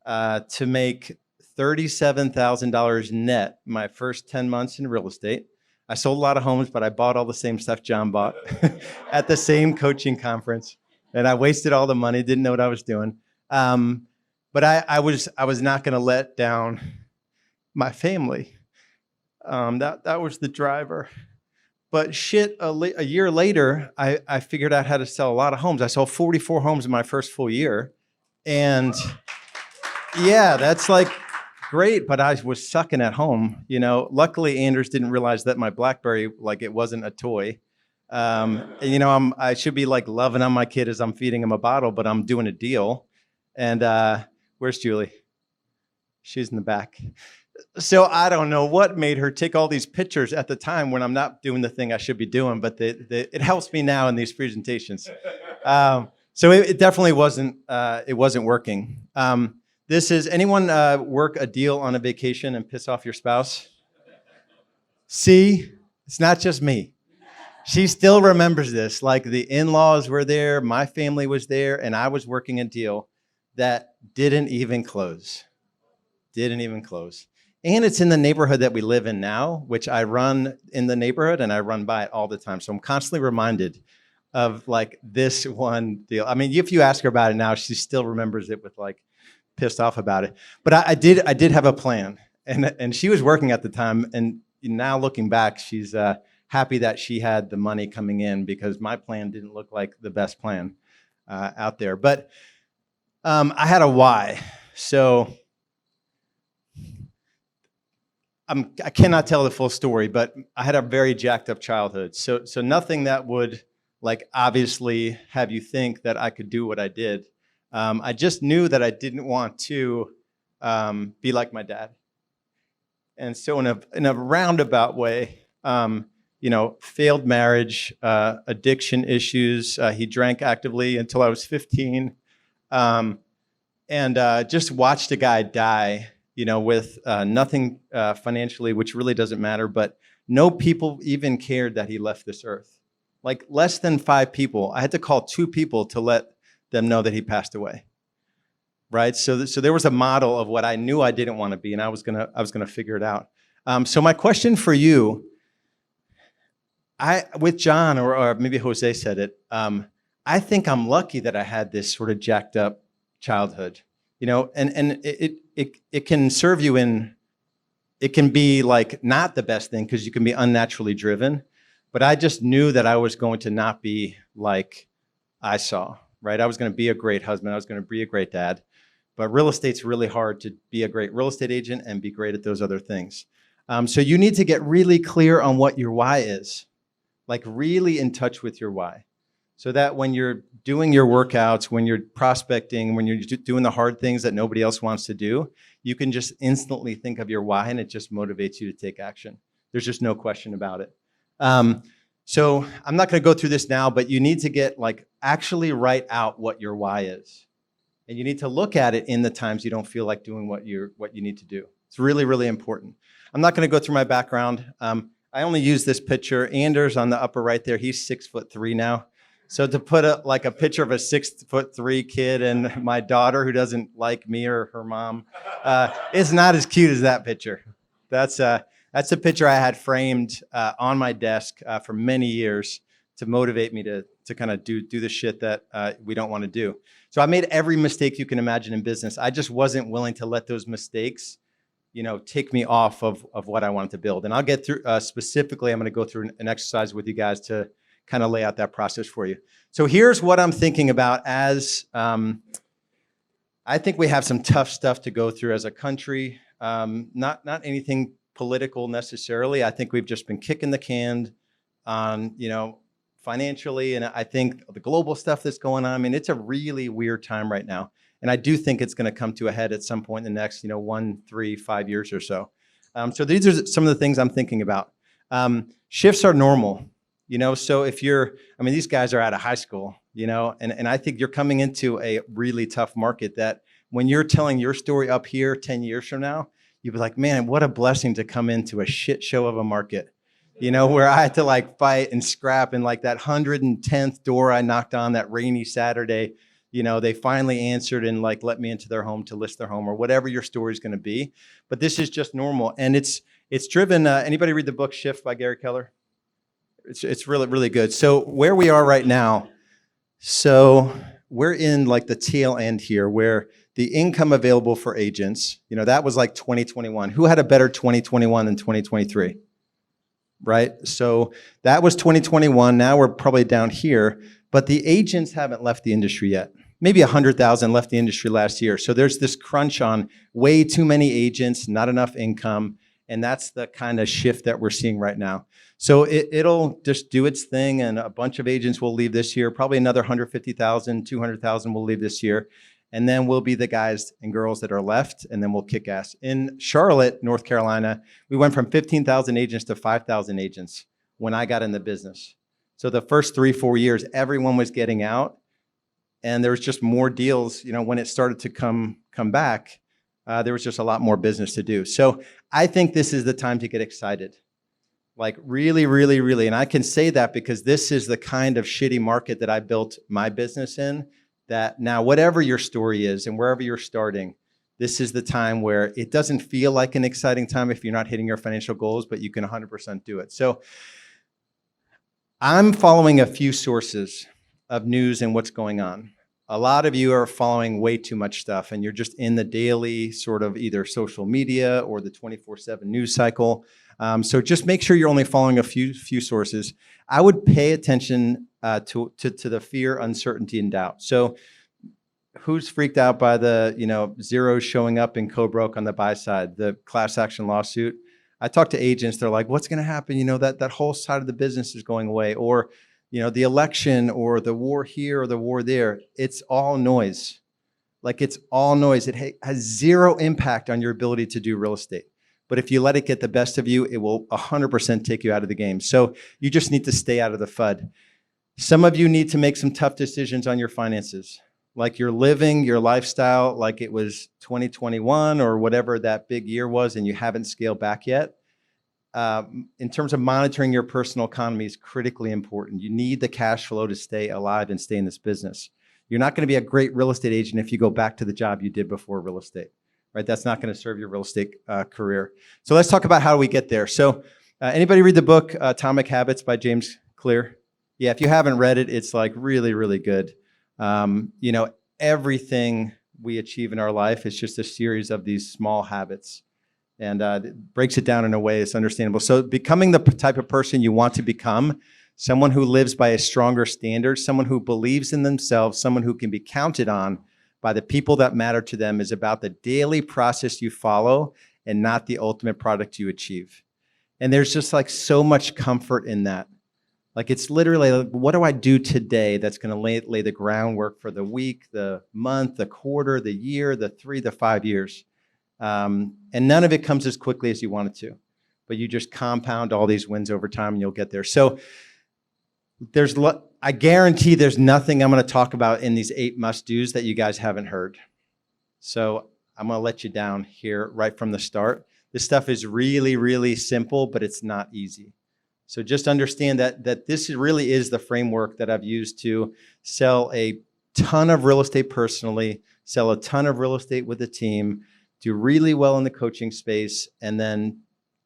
to make $37,000 net my first 10 months in real estate. I sold a lot of homes, but I bought all the same stuff John bought at the same coaching conference, and I wasted all the money, didn't know what I was doing. But I was not going to let down my family. That was the driver. But a year later, I figured out how to sell a lot of homes. I sold 44 homes in my first full year. And yeah, that's like great, but I was sucking at home. You know, luckily Anders didn't realize that my BlackBerry, like, it wasn't a toy. And, you know, I should be like loving on my kid as I'm feeding him a bottle, but I'm doing a deal. And where's Julie? She's in the back. So I don't know what made her take all these pictures at the time when I'm not doing the thing I should be doing, but it helps me now in these presentations. So it definitely wasn't working. This is, anyone work a deal on a vacation and piss off your spouse? See, it's not just me. She still remembers this. Like, the in-laws were there, my family was there, and I was working a deal that didn't even close. And it's in the neighborhood that we live in now, which I run in the neighborhood and I run by it all the time. So I'm constantly reminded of like this one deal. I mean, if you ask her about it now, she still remembers it with like pissed off about it. But I did have a plan, and she was working at the time. And now looking back, she's happy that she had the money coming in, because my plan didn't look like the best plan out there. But I had a why. So I cannot tell the full story, but I had a very jacked up childhood. So nothing that would like obviously have you think that I could do what I did. I just knew that I didn't want to be like my dad. And so in a roundabout way, you know, failed marriage, addiction issues. He drank actively until I was 15. And just watched a guy die, you know, with nothing financially, which really doesn't matter, but no people even cared that he left this earth. Like, less than 5 people. I had to call 2 people to let them know that he passed away. right? So there was a model of what I knew I didn't want to be, and I was gonna figure it out. So my question for you, with John, or maybe Jose said it, I think I'm lucky that I had this sort of jacked up childhood, and it can serve you in, it can be like not the best thing because you can be unnaturally driven, but I just knew that I was going to not be like I saw, right? I was going to be a great husband. I was going to be a great dad, but real estate's really hard to be a great real estate agent and be great at those other things. So you need to get really clear on what your why is, like really in touch with your why. So that when you're doing your workouts, when you're prospecting, when you're doing the hard things that nobody else wants to do, you can just instantly think of your why and it just motivates you to take action. There's just no question about it. So I'm not going to go through this now, but you need to get actually write out what your why is. And you need to look at it in the times you don't feel like doing what you need to do. It's really, really important. I'm not going to go through my background. I only use this picture. Anders on the upper right there, he's 6'3" now. So to put a picture of a 6'3" kid and my daughter who doesn't like me or her mom, is not as cute as that picture. That's a picture I had framed on my desk for many years to motivate me to kind of do the shit that we don't want to do. So I made every mistake you can imagine in business. I just wasn't willing to let those mistakes, take me off of what I wanted to build. And I'll get through specifically. I'm going to go through an exercise with you guys to kind of lay out that process for you. So here's what I'm thinking about as I think we have some tough stuff to go through as a country. Not anything political necessarily. I think we've just been kicking the can on, financially. And I think the global stuff that's going on, I mean, it's a really weird time right now. And I do think it's going to come to a head at some point in the next, 1, 3, 5 years or so. So these are some of the things I'm thinking about. Shifts are normal. So if these guys are out of high school, and I think you're coming into a really tough market that when you're telling your story up here 10 years from now, you'll be like, man, what a blessing to come into a shit show of a market, where I had to fight and scrap, and that 110th door I knocked on that rainy Saturday, they finally answered and let me into their home to list their home or whatever your story is going to be. But this is just normal. And it's driven, anybody read the book Shift by Gary Keller? It's really, really good. So where we are right now, so we're in the tail end here where the income available for agents, that was 2021. Who had a better 2021 than 2023? Right? So that was 2021. Now we're probably down here, but the agents haven't left the industry yet. Maybe 100,000 left the industry last year. So there's this crunch on way too many agents, not enough income. And that's the kind of shift that we're seeing right now. So it'll just do its thing, and a bunch of agents will leave this year. Probably another 150,000, 200,000 will leave this year. And then we'll be the guys and girls that are left, and then we'll kick ass. In Charlotte, North Carolina, we went from 15,000 agents to 5,000 agents when I got in the business. So the first 3-4 years, everyone was getting out, and there was just more deals. When it started to come back, there was just a lot more business to do. So I think this is the time to get excited. Really, really, really. And I can say that because this is the kind of shitty market that I built my business in, that now whatever your story is and wherever you're starting, this is the time where it doesn't feel like an exciting time if you're not hitting your financial goals, but you can 100% do it. So I'm following a few sources of news and what's going on. A lot of you are following way too much stuff, and you're just in the daily sort of either social media or the 24/7 news cycle. So just make sure you're only following a few sources. I would pay attention to the fear, uncertainty, and doubt. So who's freaked out by the zeros showing up in co-broke on the buy side, the class action lawsuit? I talk to agents. They're like, what's going to happen? that whole side of the business is going away, or the election, or the war here or the war there. It's all noise. It's all noise. It has zero impact on your ability to do real estate. But if you let it get the best of you, it will 100% take you out of the game. So you just need to stay out of the FUD. Some of you need to make some tough decisions on your finances. You're living your lifestyle like it was 2021 or whatever that big year was, and you haven't scaled back yet. In terms of monitoring your personal economy is critically important. You need the cash flow to stay alive and stay in this business. You're not going to be a great real estate agent if you go back to the job you did before real estate, right? That's not going to serve your real estate career. So let's talk about how we get there. So anybody read the book Atomic Habits by James Clear? Yeah, if you haven't read it, it's like really, really good. You know, everything we achieve in our life is just a series of these small habits, and it breaks it down in a way that's understandable. So becoming the type of person you want to become, someone who lives by a stronger standard, someone who believes in themselves, someone who can be counted on by the people that matter to them, is about the daily process you follow and not the ultimate product you achieve. And there's just like so much comfort in that. Like it's literally, like, what do I do today that's going to lay the groundwork for the week, the month, the quarter, the year, the 3, the 5 years. And none of it comes as quickly as you want it to, but you just compound all these wins over time and you'll get there. So I guarantee there's nothing I'm going to talk about in these 8 must-dos that you guys haven't heard. So I'm going to let you down here right from the start. This stuff is really, really simple, but it's not easy. So just understand that this really is the framework that I've used to sell a ton of real estate personally, sell a ton of real estate with a team, do really well in the coaching space, and then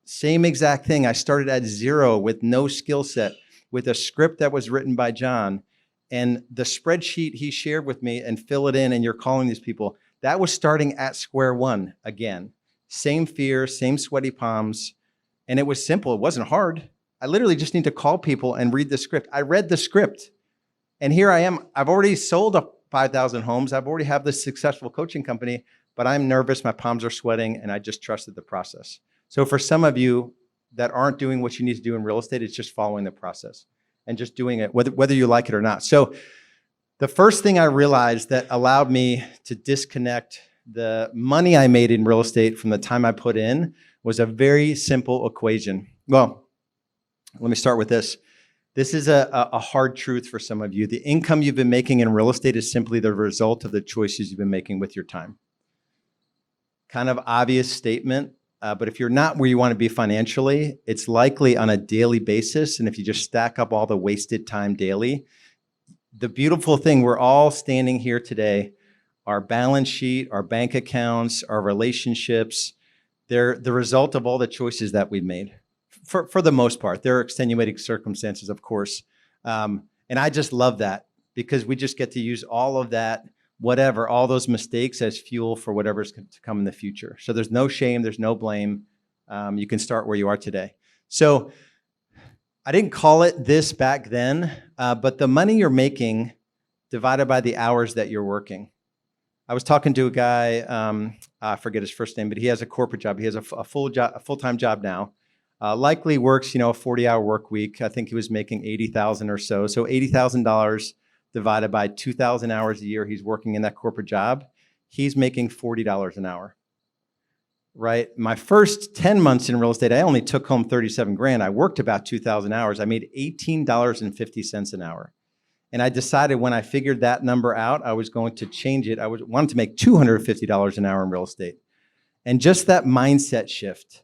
same exact thing. I started at 0 with no skill set, with a script that was written by John, and the spreadsheet he shared with me, and fill it in, and you're calling these people. That was starting at square one again. Same fear, same sweaty palms, and it was simple. It wasn't hard. I literally just need to call people and read the script. I read the script, and here I am. I've already sold 5,000 homes. I've already have this successful coaching company, but I'm nervous. My palms are sweating, and I just trusted the process. So for some of you that aren't doing what you need to do in real estate, it's just following the process and just doing it, whether you like it or not. So the first thing I realized that allowed me to disconnect the money I made in real estate from the time I put in was a very simple equation. Well, let me start with this. This is a hard truth for some of you. The income you've been making in real estate is simply the result of the choices you've been making with your time. Kind of obvious statement, but if you're not where you want to be financially, it's likely on a daily basis. And if you just stack up all the wasted time daily, the beautiful thing, we're all standing here today, our balance sheet, our bank accounts, our relationships, they're the result of all the choices that we've made. For the most part. There are extenuating circumstances, of course. And I just love that because we just get to use all of that, whatever, all those mistakes as fuel for whatever's to come in the future. So there's no shame, there's no blame. You can start where you are today. So I didn't call it this back then, but the money you're making divided by the hours that you're working. I was talking to a guy, I forget his first name, but he has a corporate job. He has a full-time job now. Likely works, a 40-hour work week. I think he was making $80,000 or so. So $80,000 divided by 2,000 hours a year he's working in that corporate job, he's making $40 an hour, right? My first 10 months in real estate, I only took home 37 grand. I worked about 2,000 hours. I made $18.50 an hour. And I decided when I figured that number out, I was going to change it. I wanted to make $250 an hour in real estate. And just that mindset shift,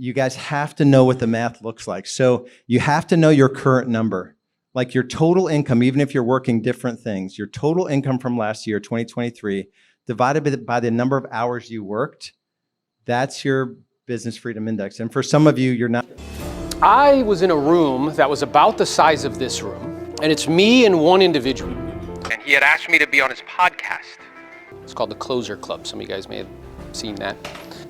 you guys have to know what the math looks like. So you have to know your current number, like your total income, even if you're working different things, your total income from last year, 2023, divided by the number of hours you worked, that's your business freedom index. And for some of you, you're not. I was in a room that was about the size of this room, and it's me and one individual. And he had asked me to be on his podcast. It's called The Closer Club. Some of you guys may have seen that.